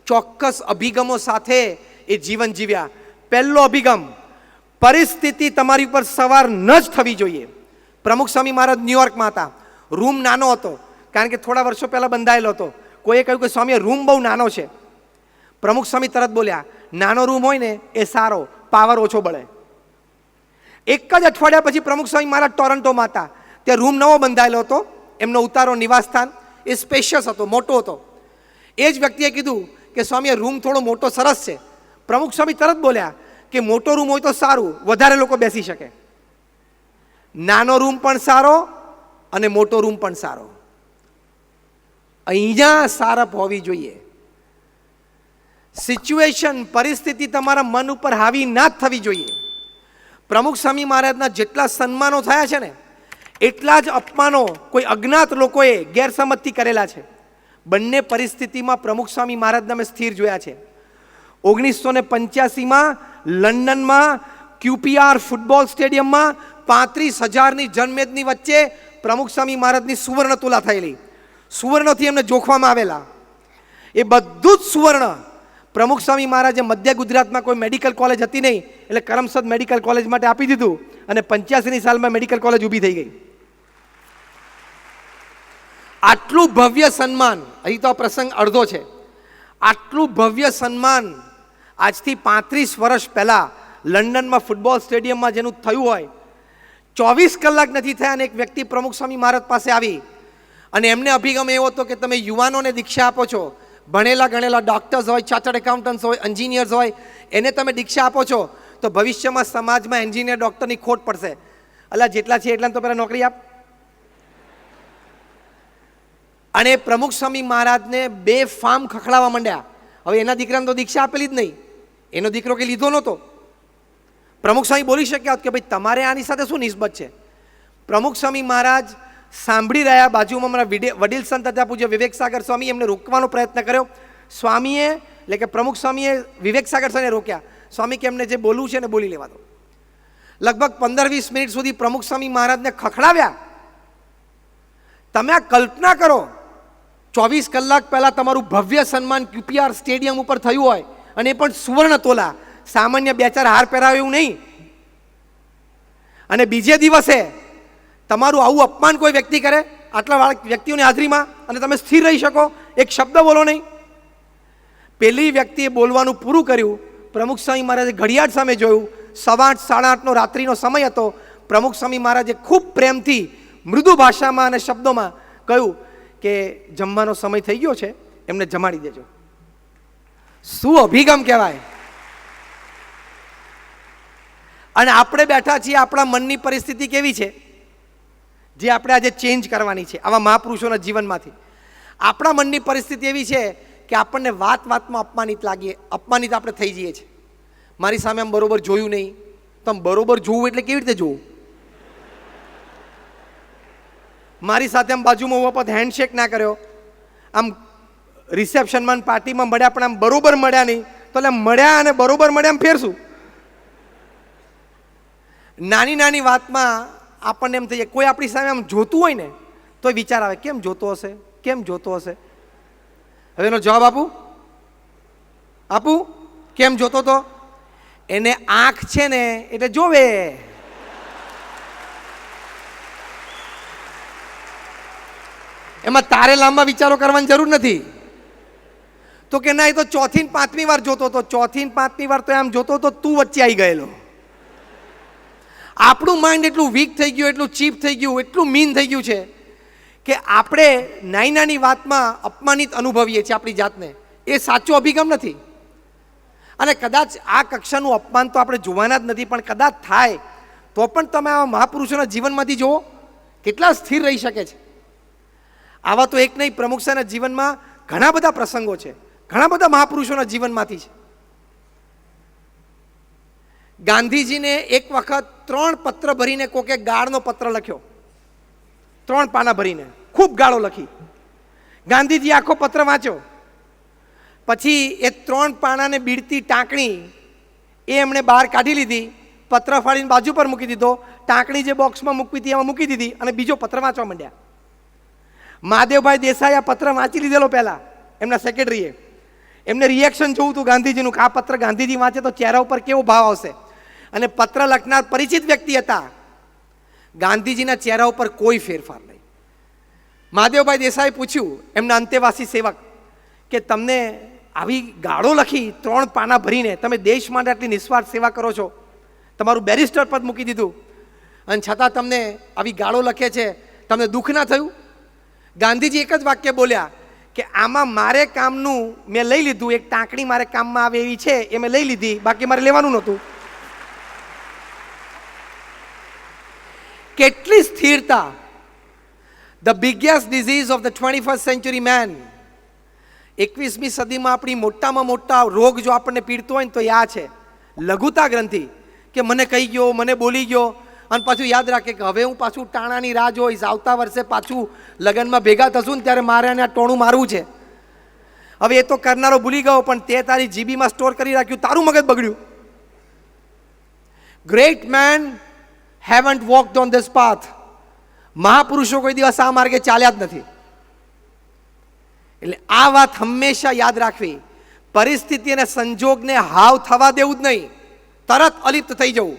ચોક્કસ અભિગમો સાથે એ જીવન જીવ્યા. પહેલો અભિગમ, પરિસ્થિતિ તમારી ઉપર સવાર ન જ થવી જોઈએ. પ્રમુખ સ્વામી મહારાજ ન્યુયોર્કમાં હતા, રૂમ નાનો હતો, કારણ કે થોડા વર્ષો પહેલાં બંધાયેલો હતો. કોઈએ કહ્યું કે સ્વામી રૂમ બહુ નાનો છે. પ્રમુખ સ્વામી તરત બોલ્યા, નાનો રૂમ હોય ને એ સારો, પાવર ઓછો બળે. એક જ અઠવાડિયા પછી પ્રમુખ સ્વામી મહારાજ ટોરન્ટોમાં હતા, ત્યાં રૂમ નવો બંધાયેલો હતો. એમનો ઉતારો નિવાસસ્થાન એ સ્પેશિયસ હતો, મોટો હતો. એ જ વ્યક્તિએ કીધું કે સ્વામી રૂમ થોડો મોટો સરસ છે. પ્રમુખ સ્વામી તરત બોલ્યા કે મોટો રૂમ હોય તો સારું, વધારે લોકો બેસી શકે. નાનો રૂમ પણ સારો અને મોટો રૂમ પણ સારો. અહીંયા સારપ હોવી જોઈએ. સિચ્યુએશન, પરિસ્થિતિ તમારા મન ઉપર હાવી ના જ થવી જોઈએ. પ્રમુખ સ્વામી મહારાજના જેટલા સન્માનો થયા છે ને, એટલા જ અપમાનો કોઈ અજ્ઞાત લોકોએ ગેરસમજથી કરેલા છે. બંને પરિસ્થિતિમાં પ્રમુખ સ્વામી મહારાજને અમે સ્થિર જોયા છે. 1985માં લંડનમાં QPR ફૂટબોલ સ્ટેડિયમમાં 35,000ની જનમેદની વચ્ચે પ્રમુખ સ્વામી મહારાજની સુવર્ણ તુલા થયેલી. સુવર્ણથી એમને જોખવામાં આવેલા. એ બધું જ સુવર્ણ પ્રમુખ સ્વામી મહારાજે મધ્ય ગુજરાતમાં કોઈ મેડિકલ કોલેજ હતી નહીં એટલે કરમસદ મેડિકલ કોલેજ માટે આપી દીધું અને 85ની સાલમાં મેડિકલ કોલેજ ઊભી થઈ ગઈ. આટલું ભવ્ય સન્માન, અહીં તો આ પ્રસંગ અડધો છે, આટલું ભવ્ય સન્માન આજથી 35 વર્ષ પહેલાં લંડનમાં ફૂટબોલ સ્ટેડિયમમાં જેનું થયું હોય, 24 કલાક નથી થયા અને એક વ્યક્તિ પ્રમુખ સ્વામી મહારાજ પાસે આવી અને એમને અભિગમ એવો હતો કે તમે યુવાનોને દીક્ષા આપો છો, ભણેલા ગણેલા ડૉક્ટર્સ હોય, ચાર્ટર્ડ એકાઉન્ટન્ટ્સ હોય, એન્જિનિયર્સ હોય, એને તમે દીક્ષા આપો છો તો ભવિષ્યમાં સમાજમાં એન્જિનિયર ડૉક્ટરની ખોટ પડશે. અલા જેટલા છે એટલાને તો પહેલાં નોકરી આપ. અને પ્રમુખ સ્વામી મહારાજને 2 ફાર્મ ખખડાવવા માંડ્યા. હવે એના દીકરાને તો દીક્ષા આપેલી જ નહીં, એનો દીકરો કે લીધો નહોતો. પ્રમુખ સ્વામી બોલી શક્યા કે ભાઈ તમારે આની સાથે શું નિસ્બત છે. પ્રમુખ સ્વામી મહારાજ સાંભળી રહ્યા, બાજુમાં મારા વડીલ સંત હતા પૂજ્ય વિવેક સાગર સ્વામી, એમને રોકવાનો પ્રયત્ન કર્યો. સ્વામીએ એટલે કે પ્રમુખ સ્વામીએ વિવેક સાગર સ્વામીને રોક્યા. સ્વામી કે એમને જે બોલવું છે ને બોલી લેવા દો. લગભગ 15-20 મિનિટ સુધી પ્રમુખ સ્વામી મહારાજને ખખડાવ્યા. તમે આ કલ્પના કરો, 24 કલાક પહેલાં તમારું ભવ્ય સન્માન QPR સ્ટેડિયમ ઉપર થયું હોય અને એ પણ સુવર્ણ તોલા, સામાન્ય 2-4 હાર પહેરાવે એવું નહીં, અને બીજે દિવસે તમારું આવું અપમાન કોઈ વ્યક્તિ કરે આટલા વ્યક્તિઓની હાજરીમાં અને તમે સ્થિર રહી શકો, એક શબ્દ બોલો નહીં. પેલી વ્યક્તિએ બોલવાનું પૂરું કર્યું. પ્રમુખ સ્વામી મહારાજે ઘડિયાળ સામે જોયું, 8:30 8:30નો રાત્રિનો સમય હતો. પ્રમુખ સ્વામી મહારાજે ખૂબ પ્રેમથી મૃદુ ભાષામાં અને શબ્દોમાં કહ્યું કે જમવાનો સમય થઈ ગયો છે, એમને જમાડી દેજો. શું અભિગમ કહેવાય. અને આપણે બેઠા છીએ, આપણા મનની પરિસ્થિતિ કેવી છે જે આપણે આજે ચેન્જ કરવાની છે આવા મહાપુરુષોના જીવનમાંથી. આપણા મનની પરિસ્થિતિ એવી છે કે આપણને વાત વાતમાં અપમાનિત આપણે થઈ જઈએ છીએ. મારી સામે આમ બરોબર જોયું નહીં, તો આમ બરોબર જોવું એટલે કેવી રીતે જોવું. મારી સાથે આમ બાજુમાં ઉભા પર હેન્ડશેક ના કર્યો, આમ રિસેપ્શનમાં પાર્ટીમાં મળ્યા પણ આમ બરોબર મળ્યા નહીં, તો એટલે મળ્યા અને બરોબર મળ્યા આમ ફેરશું. નાની નાની વાતમાં આપણને એમ થઈ જાય, કોઈ આપણી સામે આમ જોતું હોય ને તો વિચાર આવે કેમ જોતો હશે, કેમ જોતો હશે. હવે એનો જવાબ આપું કેમ જોતો તો. એને આંખ છે ને એટલે જોવે. એમાં તારે લાંબા વિચારો કરવાની જરૂર નથી. તો કે ના, એ તો 4થી ને 5મી વાર જોતો હતો, 4થી ને 5મી વાર તો આમ જોતો હતો, તું વચ્ચે આવી ગયેલો. આપણું માઇન્ડ એટલું વીક થઈ ગયું, એટલું ચીપ થઈ ગયું, એટલું મીન થઈ ગયું છે કે આપણે નાની નાની વાતમાં અપમાનિત અનુભવીએ છીએ આપણી જાતને. એ સાચો અભિગમ નથી. અને કદાચ આ કક્ષાનું અપમાન તો આપણે જોવાના જ નથી, પણ કદાચ થાય તો પણ તમે આવા મહાપુરુષોના જીવનમાંથી જુઓ કેટલા સ્થિર રહી શકે છે. આવા તો એક નહીં, પ્રમુખ સાહેબના જીવનમાં ઘણા બધા પ્રસંગો છે, ઘણા બધા મહાપુરુષોના જીવનમાંથી છે. ગાંધીજીને એક વખત 3 પત્ર ભરીને કોકે ગાળનો પત્ર લખ્યો, 3 પાના ભરીને ખૂબ ગાળો લખી. ગાંધીજી આખો પત્ર વાંચ્યો, પછી એ 3 પાનાને બીડતી ટાંકણી એ એમણે બહાર કાઢી લીધી, પત્ર ફાડીને બાજુ પર મૂકી દીધો, ટાંકણી જે બોક્સમાં મૂકવી હતી એમાં મૂકી દીધી અને બીજો પત્ર વાંચવા માંડ્યા. મહાદેવભાઈ દેસાઈ આ પત્ર વાંચી લીધેલો પહેલાં, એમના સેક્રેટરીએ. એમને રિએક્શન જોવું હતું ગાંધીજીનું કે આ પત્ર ગાંધીજી વાંચે તો ચહેરા ઉપર કેવો ભાવ આવશે. અને પત્ર લખનાર પરિચિત વ્યક્તિ હતા. ગાંધીજીના ચહેરા ઉપર કોઈ ફેરફાર નહીં. મહાદેવભાઈ દેસાઈએ પૂછ્યું એમના અંતેવાસી સેવક કે તમને આવી ગાળો લખી 3 પાના ભરીને, તમે દેશ માટે આટલી નિસ્વાર્થ સેવા કરો છો, તમારું બેરિસ્ટર પદ મૂકી દીધું અને છતાં તમને આવી ગાળો લખે છે, તમને દુઃખ ના થયું? ગાંધીજી એક જ વાક્ય બોલ્યા કે આમાં મારે કામનું મેં લઈ લીધું, એક ટાંકણી મારે કામમાં આવે એવી છે એ મેં લઈ લીધી, બાકી મારે લેવાનું નહોતું. કેટલી સ્થિરતા. The biggest disease of the 21st century man. 21મી સદીમાં આપણી મોટામાં મોટા રોગ જો આપણને પીડતો હોય ને તો આ છે લઘુતા ગ્રંથિ. કે મને કહી ગયો, મને બોલી ગયો, અને પાછું યાદ રાખે કે હવે હું પાછું ટાણાની રાહ જોઈશ, આવતા વર્ષે પાછું લગ્નમાં ભેગા થશું ને ત્યારે મારે આને ટોણું મારવું છે. હવે એ તો કરનારો ભૂલી ગયો, પણ તે તારી જીબીમાં સ્ટોર કરી રાખ્યું, તારું મગજ બગડ્યું. Great men haven't walked on this path. મહાપુરુષો કોઈ દિવસ આ માર્ગે ચાલ્યા જ નથી. એટલે આ વાત હંમેશા યાદ રાખવી. પરિસ્થિતિ અને સંજોગને હાવ થવા દેવું જ નહીં, તરત અલિપ્ત થઈ જવું.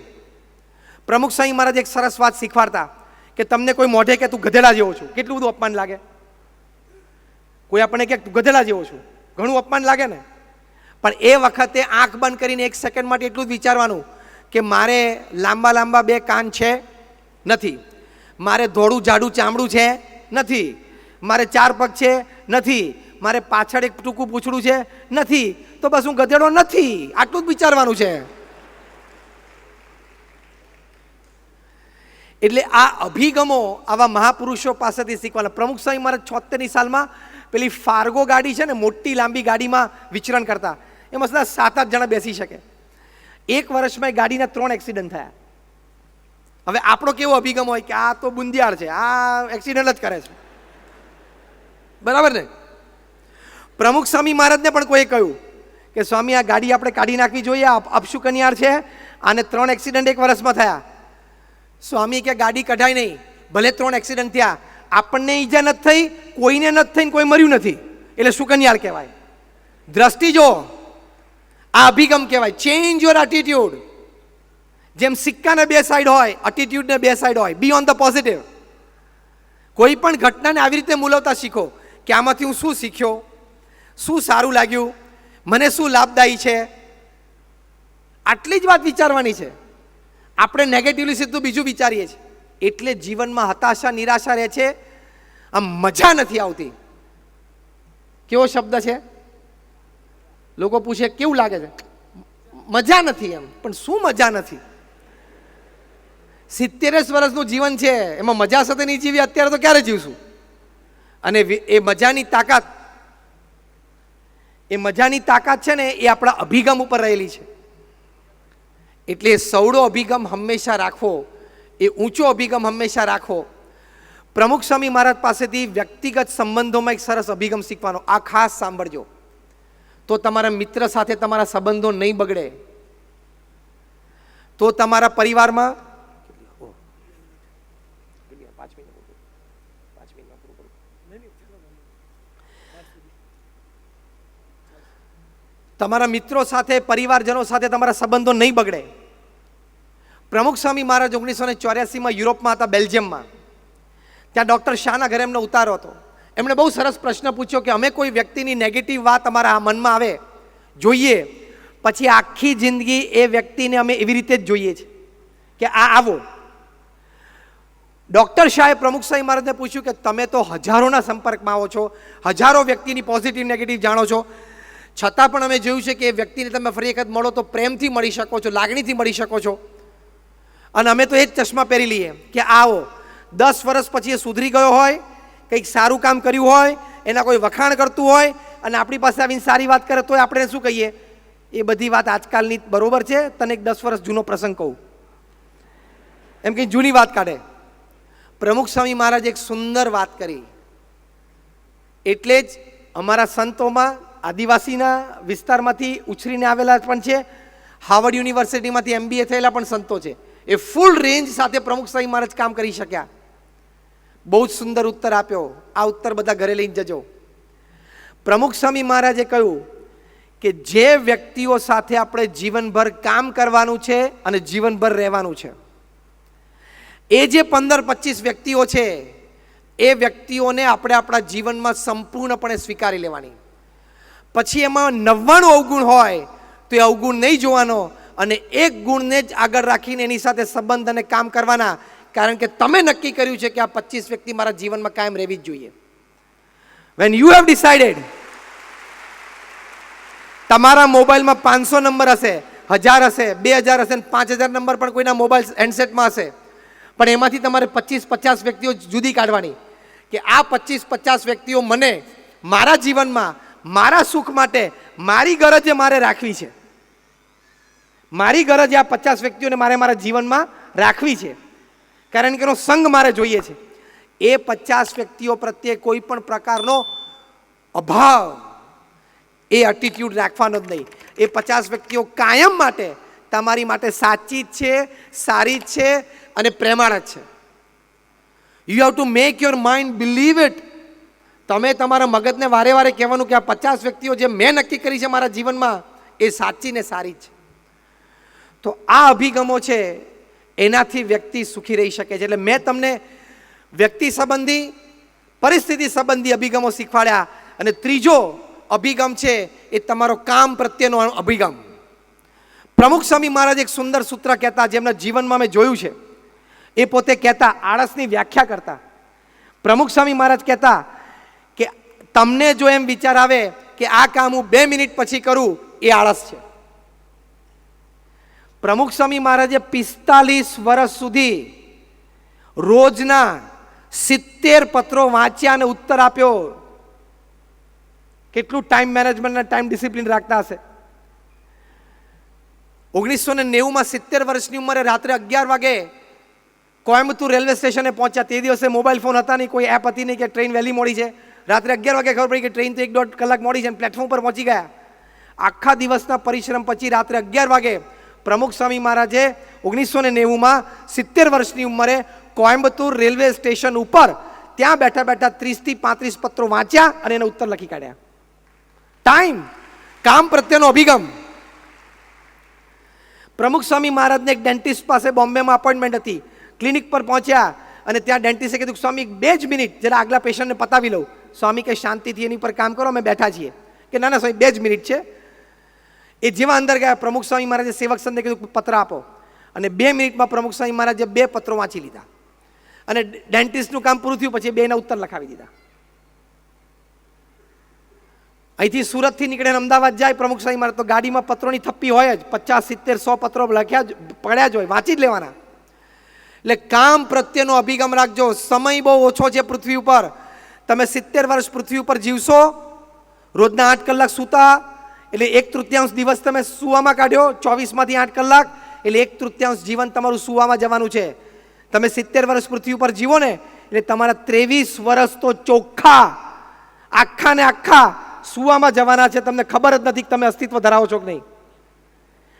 પ્રમુખ સ્વામી મહારાજ એક સરસ વાત શીખવાડતા કે તમને કોઈ મોઢે કે તું ગધેડા જેવો છું, કેટલું બધું અપમાન લાગે. કોઈ આપણને કે તું ગધેડા જેવો છું, ઘણું અપમાન લાગે ને. પણ એ વખતે આંખ બંધ કરીને એક સેકન્ડ માટે એટલું જ વિચારવાનું કે મારે લાંબા લાંબા બે કાન છે? નથી. મારે ધોળું જાડું ચામડું છે? નથી. મારે ચાર પગ છે? નથી. મારે પાછળ એક ટૂંકું પૂંછડું છે? નથી. તો બસ હું ગધેડો નથી, આટલું જ વિચારવાનું છે. એટલે આ અભિગમો આવા મહાપુરુષો પાસેથી શીખવાના. પ્રમુખ સ્વામી મહારાજ 76ની સાલમાં પેલી ફાર્ગો ગાડી છે ને, મોટી લાંબી ગાડીમાં વિચરણ કરતા. એમાં સીધા 7-8 જણા બેસી શકે. એક વર્ષમાં એ ગાડીના 3 એક્સિડન્ટ થયા. હવે આપણો કેવો અભિગમ હોય કે આ તો બુંદિયાળ છે, આ એક્સિડન્ટ જ કરે છે, બરાબર ને? પ્રમુખ સ્વામી મહારાજને પણ કોઈએ કહ્યું કે સ્વામી આ ગાડી આપણે કાઢી નાખવી જોઈએ, અપશુકનિયાળ છે, આને 3 એક્સિડન્ટ એક વર્ષમાં થયા. સ્વામી કે ગાડી કઢાય નહીં, ભલે 3 એક્સિડન્ટ થયા, આપણને ઈજા નથી થઈ, કોઈને નથી થઈ, કોઈ મર્યું નથી, એટલે શુકનિયાળ કહેવાય. દ્રષ્ટિ જો, આ અભિગમ કહેવાય. Change your attitude. જેમ સિક્કાને 2 સાઈડ હોય, એટીટ્યુડને 2 સાઈડ હોય. બી ઓન ધ પોઝિટિવ. કોઈ પણ ઘટનાને આવી રીતે મૂલવતા શીખો કે આમાંથી હું શું શીખ્યો, શું સારું લાગ્યું, મને શું લાભદાયી છે. આટલી જ વાત વિચારવાની છે. આપણે નેગેટિવલી સીધું બીજું વિચારીએ છીએ, એટલે જીવનમાં હતાશા નિરાશા રહે છે. આમ મજા નથી આવતી. કેવો શબ્દ છે? લોકો પૂછે કેવું લાગે છે? મજા નથી. એમ પણ શું મજા નથી? 70 વર્ષનું જીવન છે, એમાં મજા સાથે નહીં જીવી, અત્યારે તો ક્યારે જીવશું? અને એ મજાની તાકાત છે ને, એ આપણા અભિગમ ઉપર રહેલી છે. એટલે સવડો અભિગમ હંમેશા રાખવો, એ ઊંચો અભિગમ હંમેશા રાખવો. પ્રમુખ સ્વામી મહારાજ પાસેથી વ્યક્તિગત સંબંધોમાં એક સરસ અભિગમ શીખવાનો. આ ખાસ સાંભળજો, તો તમારા મિત્ર સાથે તમારા સંબંધો નહીં બગડે, તો તમારા પરિવારમાં તમારા મિત્રો સાથે, પરિવારજનો સાથે તમારા સંબંધો નહીં બગડે. પ્રમુખ સ્વામી મહારાજ 1984માં યુરોપમાં હતા, બેલ્જિયમમાં. ત્યાં ડૉક્ટર શાહના ઘરે એમનો ઉતારો હતો. એમણે બહુ સરસ પ્રશ્ન પૂછ્યો કે અમે કોઈ વ્યક્તિની નેગેટિવ વાત અમારા મનમાં આવે જોઈએ, પછી આખી જિંદગી એ વ્યક્તિને અમે એવી રીતે જ જોઈએ છીએ કે આ આવો. ડૉક્ટર શાહે પ્રમુખ સ્વામી મહારાજને પૂછ્યું કે તમે તો હજારોના સંપર્કમાં આવો છો, હજારો વ્યક્તિની પોઝિટિવ નેગેટિવ જાણો છો, છતાં પણ અમે જોયું છે કે એ વ્યક્તિને તમે ફરી વખત મળો તો પ્રેમથી મળી શકો છો, લાગણીથી મળી શકો છો, અને અમે તો એ જ ચશ્મા પહેરી લઈએ કે આવો. 10 વર્ષ પછી એ સુધરી ગયો હોય, કંઈક સારું કામ કર્યું હોય, એના કોઈ વખાણ કરતું હોય, અને આપણી પાસે આવીને સારી વાત કરે તો આપણે શું કહીએ? એ બધી વાત આજકાલની બરોબર છે, તને એક 10 વર્ષ જૂનો પ્રસંગ કહું, એમ કંઈ જૂની વાત કાઢે. પ્રમુખ સ્વામી મહારાજ એક સુંદર વાત કરી. એટલે જ અમારા સંતોમાં આદિવાસીના વિસ્તારમાંથી ઉછરીને આવેલા પણ છે, હાર્વર્ડ યુનિવર્સિટીમાંથી MBA થયેલા પણ સંતો છે. એ ફૂલ રેન્જ સાથે પ્રમુખ સ્વામી મહારાજ કામ કરી શક્યા. બહુ જ સુંદર ઉત્તર આપ્યો. આ ઉત્તર બધા ઘરે લઈને જજો. પ્રમુખ સ્વામી મહારાજે કહ્યું કે જે વ્યક્તિઓ સાથે આપણે જીવનભર કામ કરવાનું છે અને જીવનભર રહેવાનું છે, એ જે 15-25 વ્યક્તિઓ છે, એ વ્યક્તિઓને આપણે આપણા જીવનમાં સંપૂર્ણપણે સ્વીકારી લેવાની. પછી એમાં 99 અવગુણ હોય તો એ અવગુણ નહીં જોવાનો, અને એક ગુણને જ આગળ રાખીને એની સાથે સંબંધ અને કામ કરવાના. કારણ કે તમે નક્કી કર્યું છે કે આ 25 વ્યક્તિ મારા જીવનમાં કાયમ રહેવી જ જોઈએ. વેન યુ હેવ ડિસાઇડેડ, તમારા મોબાઈલમાં 500 નંબર હશે, 1000 હશે, 2000 હશે, 5000 નંબર પણ કોઈના મોબાઈલ હેન્ડસેટમાં હશે, પણ એમાંથી તમારે 25-50 વ્યક્તિઓ જુદી કાઢવાની કે આ 25-50 વ્યક્તિઓ મને મારા જીવનમાં મારા સુખ માટે મારી ગરજે મારે રાખવી છે. મારી ગરજ આ 50 વ્યક્તિઓને મારે મારા જીવનમાં રાખવી છે. કારણ કે એનો સંગ મારે જોઈએ છે. એ 50 વ્યક્તિઓ પ્રત્યે કોઈ પણ પ્રકારનો અભાવ, એ એટીટ્યુડ રાખવાનો જ નહીં. એ 50 વ્યક્તિઓ કાયમ માટે તમારી માટે સાચી જ છે, સારી જ છે અને પ્રેમાળ જ છે. You have to make your mind believe it. તમે તમારા મગજને વારે વારે કહેવાનું કે આ 50 વ્યક્તિઓ જે મેં નક્કી કરી છે મારા જીવનમાં એ સાચી ને સારી છે. તો આ અભિગમો છે, એનાથી વ્યક્તિ સુખી રહી શકે છે. એટલે મેં તમને વ્યક્તિ સંબંધી, પરિસ્થિતિ સંબંધી અભિગમો શીખવાડ્યા. અને ત્રીજો અભિગમ છે એ તમારો કામ પ્રત્યેનો અભિગમ. પ્રમુખ સ્વામી મહારાજ એક સુંદર સૂત્ર કહેતા, જેમના જીવનમાં મેં જોયું છે. એ પોતે કહેતા, આળસની વ્યાખ્યા કરતા. પ્રમુખ સ્વામી મહારાજ કહેતા કે તમને જો એમ વિચાર આવે કે આ કામ હું 2 મિનિટ પછી કરું, એ આળસ છે. પ્રમુખ સ્વામી મહારાજે 45 વર્ષ સુધી રોજના 70 પત્રો વાંચ્યા અને ઉત્તર આપ્યો. કેટલું ટાઈમ મેનેજમેન્ટ અને ટાઈમ ડિસિપ્લિન રાખતા હશે. 1990માં 70 વર્ષની ઉંમરે રાત્રે 11 વાગે કોયમ્બતુર રેલવે સ્ટેશને પહોંચ્યા. તે દિવસે મોબાઈલ ફોન હતા નહીં, કોઈ એપ હતી નહીં કે ટ્રેન વહેલી મોડી છે. રાત્રે 11 વાગે ખબર પડી કે ટ્રેન તો 1.5 કલાક મોડી છે અને પ્લેટફોર્મ પર પહોંચી ગયા. આખા દિવસના પરિશ્રમ પછી રાત્રે 11 વાગે પ્રમુખ સ્વામી મહારાજે 1990માં 70 વર્ષની ઉંમરે કોયમ્બતુર રેલવે સ્ટેશન ઉપર ત્યાં બેઠા બેઠા 30 થી 35 પત્રો વાંચ્યા અને એનો ઉત્તર લખી કાઢ્યા. ટાઈમ, કામ પ્રત્યેનો અભિગમ. પ્રમુખ સ્વામી મહારાજને એક ડેન્ટિસ્ટ પાસે બોમ્બેમાં અપોઇન્ટમેન્ટ હતી. ક્લિનિક પર પહોંચ્યા અને ત્યાં ડેન્ટિસ્ટે કીધું, સ્વામી 2 જ મિનિટ જરા આગલા પેશન્ટને પતાવી લઉં. સ્વામી કે શાંતિથી એની પર કામ કરો, અમે બેઠા છીએ. કે ના ના સ્વામી 2 જ મિનિટ છે. એ જેવા અંદર ગયા, પ્રમુખ સ્વામી મહારાજે સેવક સંતને કીધું પત્ર આપો. અને 2 મિનિટમાં પ્રમુખ સ્વામી મહારાજે 2 પત્રો વાંચી લીધા અને ડેન્ટિસ્ટનું કામ પૂરું થયું. પછી 2ના ઉત્તર લખાવી દીધા. અહીંથી સુરતથી નીકળીને અમદાવાદ જાય પ્રમુખ સ્વામી મહારાજ, તો ગાડીમાં પત્રોની થપ્પી હોય જ, 50, 70, 100 પત્રો લખ્યા પડ્યા જ હોય, વાંચી જ લેવાના. એટલે કામ પ્રત્યેનો અભિગમ રાખજો. સમય બહુ ઓછો છે પૃથ્વી ઉપર. તમે 70 વર્ષ પૃથ્વી ઉપર જીવશો, રોજના 8 કલાક સૂતા, એટલે 1/3 દિવસ તમે સૂવામાં કાઢ્યો, 24માંથી 8 કલાક, એટલે 1/3 જીવન તમારું સૂવામાં જવાનું છે. તમે 70 વર્ષ પૃથ્વી ઉપર જીવો ને, એટલે તમારા 23 વર્ષ તો ચોખ્ખા આખા ને આખા સૂવામાં જવાના છે. તમને ખબર જ નથી કે તમે અસ્તિત્વ ધરાવો છો કે નહીં.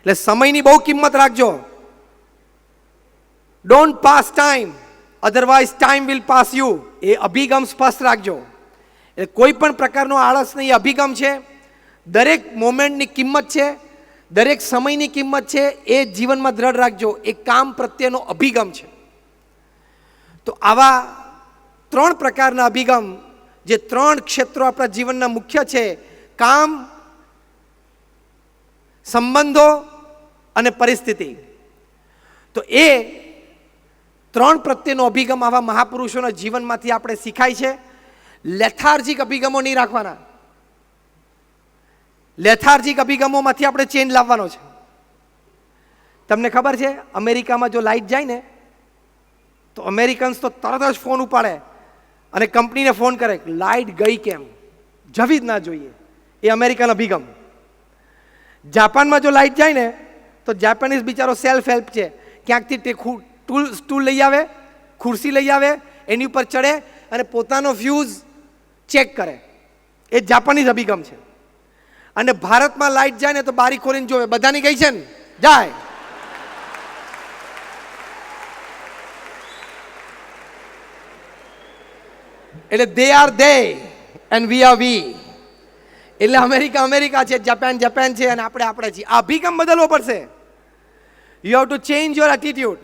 એટલે સમયની બહુ કિંમત રાખજો. Don't pass time, otherwise time will pass you. એ અભિગમ સ્પષ્ટ રાખજો. એટલે કોઈ પણ પ્રકારનો આળસ નહીં, અભિગમ છે. દરેક મોમેન્ટની કિંમત છે, દરેક સમયની કિંમત છે, એ જીવનમાં દ્રઢ રાખજો. એ કામ પ્રત્યેનો અભિગમ છે. તો આવા 3 પ્રકારના અભિગમ, જે 3 ક્ષેત્રો આપણા જીવનના મુખ્ય છે, કામ, સંબંધો અને પરિસ્થિતિ. તો એ 3 પ્રત્યેનો અભિગમ આવા મહાપુરુષોના જીવનમાંથી આપણે શીખાય છે. લેથાર્જિક અભિગમો નહીં રાખવાના. લેથાર્જિક અભિગમોમાંથી આપણે ચેન્જ લાવવાનો છે. તમને ખબર છે, અમેરિકામાં જો લાઇટ જાય ને, તો અમેરિકન્સ તો તરત જ ફોન ઉપાડે અને કંપનીને ફોન કરે, લાઇટ ગઈ કેમ, જવી જ ના જોઈએ. એ અમેરિકન અભિગમ. જાપાનમાં જો લાઇટ જાય ને, તો જાપાનીઝ બિચારો સેલ્ફ હેલ્પ છે. ક્યાંકથી સ્ટૂલ લઈ આવે, ખુરશી લઈ આવે, એની ઉપર ચડે અને પોતાનો ફ્યુઝ ચેક કરે. એ જાપાનીઝ અભિગમ છે. અને ભારતમાં લાઇટ જાય ને તો બારી ખોલીને જોવે, બધાની ગઈ છે ને, જાય. એટલે they are they and we are we. એટલે અમેરિકા અમેરિકા છે, જાપાન જાપાન છે અને આપણે છીએ. આ અભિગમ બદલવો પડશે. You have to change your attitude.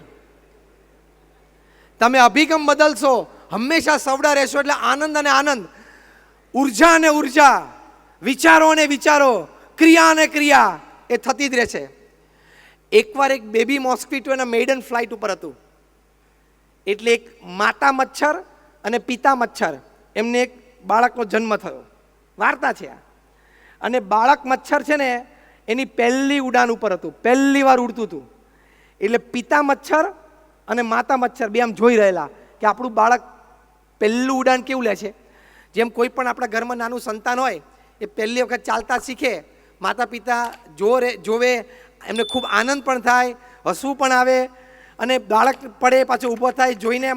તમે અભિગમ બદલશો, હંમેશા સવડા રહેશો, એટલે આનંદ અને આનંદ, ઉર્જા અને ઉર્જા, વિચારો અને વિચારો, ક્રિયા અને ક્રિયા એ થતી જ રહેશે. એકવાર એક બેબી મોસ્કીટો એના મેઇડન ફ્લાઇટ ઉપર હતું. એટલે એક માતા મચ્છર અને પિતા મચ્છર, એમને એક બાળકનો જન્મ થયો. વાર્તા છે આ. અને બાળક મચ્છર છે ને, એની પહેલી ઉડાન ઉપર હતું, પહેલી વાર ઉડતું હતું. એટલે પિતા મચ્છર અને માતા મચ્છર બે આમ જોઈ રહેલા કે આપણું બાળક પહેલું ઉડાન કેવું લે છે. જેમ કોઈ પણ આપણા ઘરમાં નાનું સંતાન હોય, એ પહેલી વખત ચાલતા શીખે, માતા પિતા જોવે, એમને ખૂબ આનંદ પણ થાય, હસવું પણ આવે અને બાળક પડે પાછો ઊભો થાય જોઈને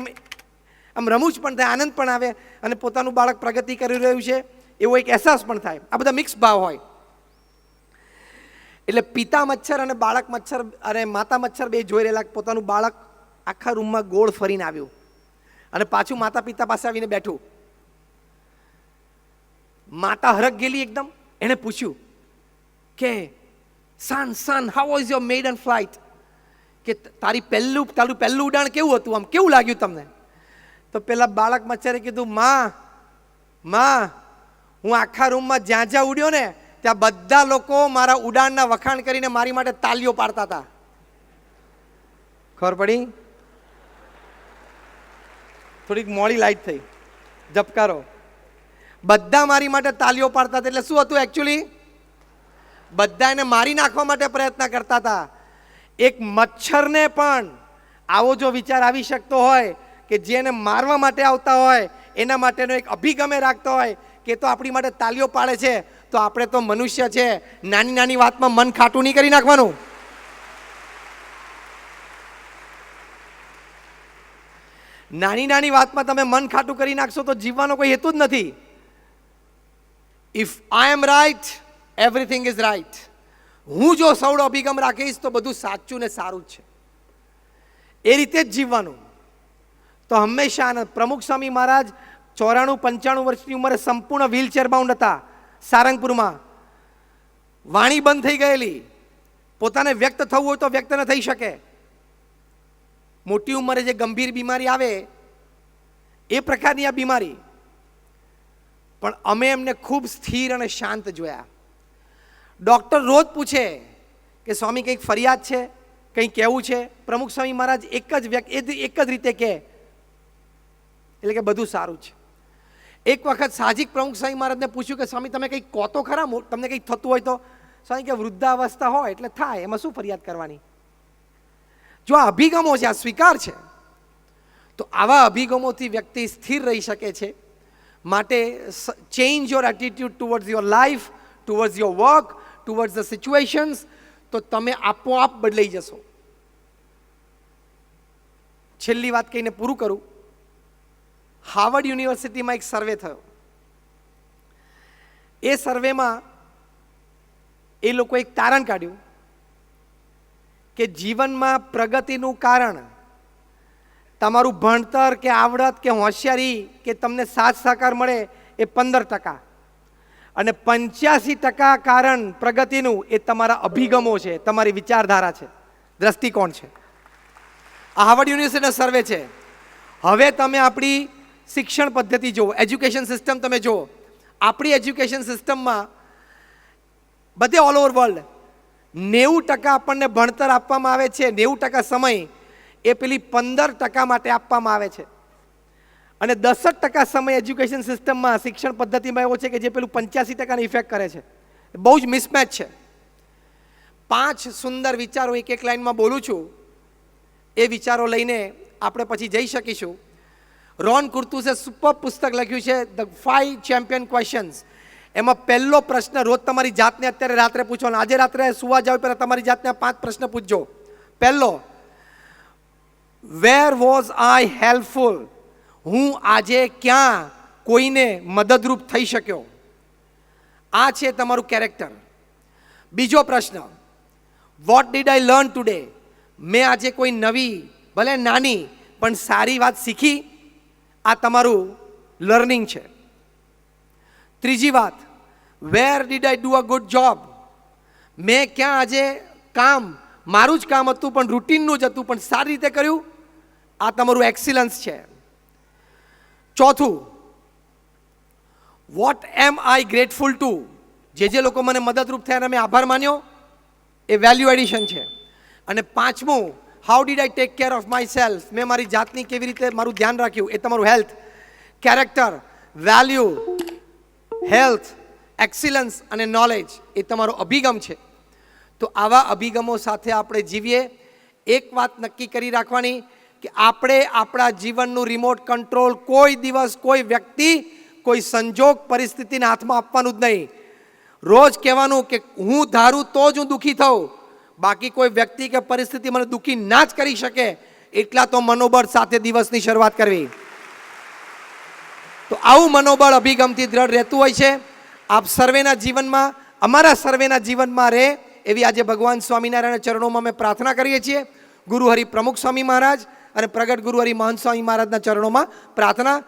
આમ રમૂજ પણ થાય, આનંદ પણ આવે અને પોતાનું બાળક પ્રગતિ કરી રહ્યું છે એવો એક અહેસાસ પણ થાય. આ બધા મિક્સ ભાવ હોય. એટલે પિતા મચ્છર અને બાળક મચ્છર અને માતા મચ્છર બે જોઈ રહેલા પોતાનું બાળક આખા રૂમમાં ગોળ ફરીને આવ્યું અને પાછું માતા પિતા પાસે આવીને બેઠું. માતા હરખ ગયેલી એકદમ. એણે પૂછ્યું કે son how was your maiden flight, કે તારું પહેલું ઉડાણ કેવું હતું, આમ કેવું લાગ્યું તમને? તો પેલા બાળક મચ્છરે કીધું, માં હું આખા રૂમમાં જ્યાં જ્યાં ઉડ્યો ને ત્યાં બધા લોકો મારા ઉડાણના વખાણ કરીને મારી માટે તાલીઓ પાડતા હતા. ખબર પડી? થોડીક મોડી લાઈટ થઈ, ઝબકારો. બધા મારી માટે તાલીઓ પાડતા હતા. એટલે શું હતું એકચ્યુઅલી? બધા એને મારી નાખવા માટે પ્રયત્ન કરતા હતા. એક મચ્છરને પણ આવો જો વિચાર આવી શકતો હોય કે જેને મારવા માટે આવતા હોય એના માટેનો એક અભિગમે રાખતો હોય કે તો આપણી માટે તાલીઓ પાડે છે, તો આપણે તો મનુષ્ય છે, નાની નાની વાતમાં મન ખાટું નહીં કરી નાખવાનું. નાની નાની વાતમાં તમે મન ખાટું કરી નાખશો તો જીવવાનો કોઈ હેતુ જ નથી. If I am right everything is right. હું જો સૌડો અભિગમ રાખીશ તો બધું સાચું ને સારું જ છે. એ રીતે જ જીવવાનું. તો હંમેશા પ્રમુખ સ્વામી મહારાજ 94-95 વર્ષની ઉંમરે સંપૂર્ણ વ્હીલચેર બાઉન્ડ હતા સારંગપુરમાં. વાણી બંધ થઈ ગયેલી. પોતાને વ્યક્ત થવું હોય તો વ્યક્ત ન થઈ શકે. મોટી ઉંમરે જે ગંભીર બીમારી આવે એ પ્રકારની આ બીમારી. પણ અમે એમને ખૂબ સ્થિર અને શાંત જોયા. ડૉક્ટર રોજ પૂછે કે સ્વામી કંઈક ફરિયાદ છે, કંઈ કહેવું છે? પ્રમુખ સ્વામી મહારાજ એક જ રીતે કહે, એટલે કે બધું સારું છે. એક વખત સાહજિક પ્રમુખ સ્વામી મહારાજને પૂછ્યું કે સ્વામી તમે કંઈક કહો તો ખરા, તમને કંઈક થતું હોય તો? સ્વામી કે વૃદ્ધાવસ્થા હોય એટલે થાય, એમાં શું ફરિયાદ કરવાની? જો આ અભિગમો છે, આ સ્વીકાર છે, તો આવા અભિગમોથી વ્યક્તિ સ્થિર રહી શકે છે. માટે change your attitude towards your life, towards your work, towards the situations, તો તમે આપોઆપ બદલાઈ જશો. છેલ્લી વાત કહીને પૂરું કરું. હાર્વર્ડ યુનિવર્સિટીમાં એક સર્વે થયો. એ સર્વેમાં એ લોકો એક તારણ કાઢ્યું કે જીવનમાં પ્રગતિનું કારણ તમારું ભણતર કે આવડત કે હોશિયારી કે તમને સાથ સહકાર મળે એ 15%, અને 85% કારણ પ્રગતિનું એ તમારા અભિગમો છે, તમારી વિચારધારા છે, દ્રષ્ટિકોણ છે. આ હાર્વર્ડ યુનિવર્સિટીનો સર્વે છે. હવે તમે આપણી શિક્ષણ પદ્ધતિ જુઓ, એજ્યુકેશન સિસ્ટમ તમે જુઓ. આપણી એજ્યુકેશન સિસ્ટમમાં બધે ઓલ ઓવર વર્લ્ડ 90% આપણને ભણતર આપવામાં આવે છે. 90% સમય એ પેલી 15% માટે આપવામાં આવે છે. અને 10% સમય એજ્યુકેશન સિસ્ટમમાં શિક્ષણ પદ્ધતિમાં એવો છે કે જે પેલું 85%ને ઇફેક્ટ કરે છે. બહુ જ મિસમેચ છે. 5 સુંદર વિચારો એક લાઈનમાં બોલું છું. એ વિચારો લઈને આપણે પછી જઈ શકીશું. રોન કુર્તુસે સુપર પુસ્તક લખ્યું છે ધ 5 ચેમ્પિયન ક્વેશ્ચન્સ. એમાં પહેલો પ્રશ્ન રોજ તમારી જાતને અત્યારે રાત્રે પૂછવાનો. આજે રાત્રે સુવા જાવ પહેલાં તમારી જાતને 5 પ્રશ્ન પૂછજો. પહેલો, વેર વોઝ આઈ હેલ્પફુલ? હું આજે ક્યાં કોઈને મદદરૂપ થઈ શક્યો? આ છે તમારું કેરેક્ટર. બીજો પ્રશ્ન, what did I learn today? મેં આજે કોઈ નવી, ભલે નાની પણ સારી વાત શીખી. આ તમારું લર્નિંગ છે. ત્રીજી વાત, where did I do a good job? મેં ક્યાં આજે કામ, મારું જ કામ હતું પણ રૂટીનનું જ હતું પણ સારી રીતે કર્યું. આ તમારું એક્સિલન્સ છે. ચોથું, વોટ એમ આઈ ગ્રેટફુલ ટુ? જે લોકો મને મદદરૂપ થયા અને મેં આભાર માન્યો, એ વેલ્યુ એડિશન છે. અને પાંચમું, how did I take care of my self? મેં મારી જાતની કેવી રીતે મારું ધ્યાન રાખ્યું? એ તમારું health, character, value, health, excellence અને નોલેજ એ તમારો અભિગમ છે. તો આવા અભિગમો સાથે આપણે જીવીએ. એક વાત નક્કી કરી રાખવાની કે આપણે આપણા જીવનનું રિમોટ કંટ્રોલ કોઈ દિવસ કોઈ વ્યક્તિ, કોઈ સંજોગ, પરિસ્થિતિના હાથમાં આપવાનું જ નહીં. રોજ કહેવાનું કે હું ધારું તો જ હું દુઃખી થઉં, બાકી કોઈ વ્યક્તિ કે પરિસ્થિતિ મને દુઃખી ના જ કરી શકે. એટલા તો મનોબળ સાથે દિવસની શરૂઆત કરવી. તો આવું મનોબળ અભિગમથી દ્રઢ રહેતું હોય છે. આપ સર્વેના જીવનમાં, અમારા સર્વેના જીવનમાં રહે એવી આજે ભગવાન સ્વામિનારાયણ ચરણોમાં અમે પ્રાર્થના કરીએ છીએ. ગુરુ હરિ પ્રમુખ સ્વામી મહારાજ અને પ્રગટ ગુરુ હરિ મહંત સ્વામી મહારાજના ચરણોમાં પ્રાર્થના.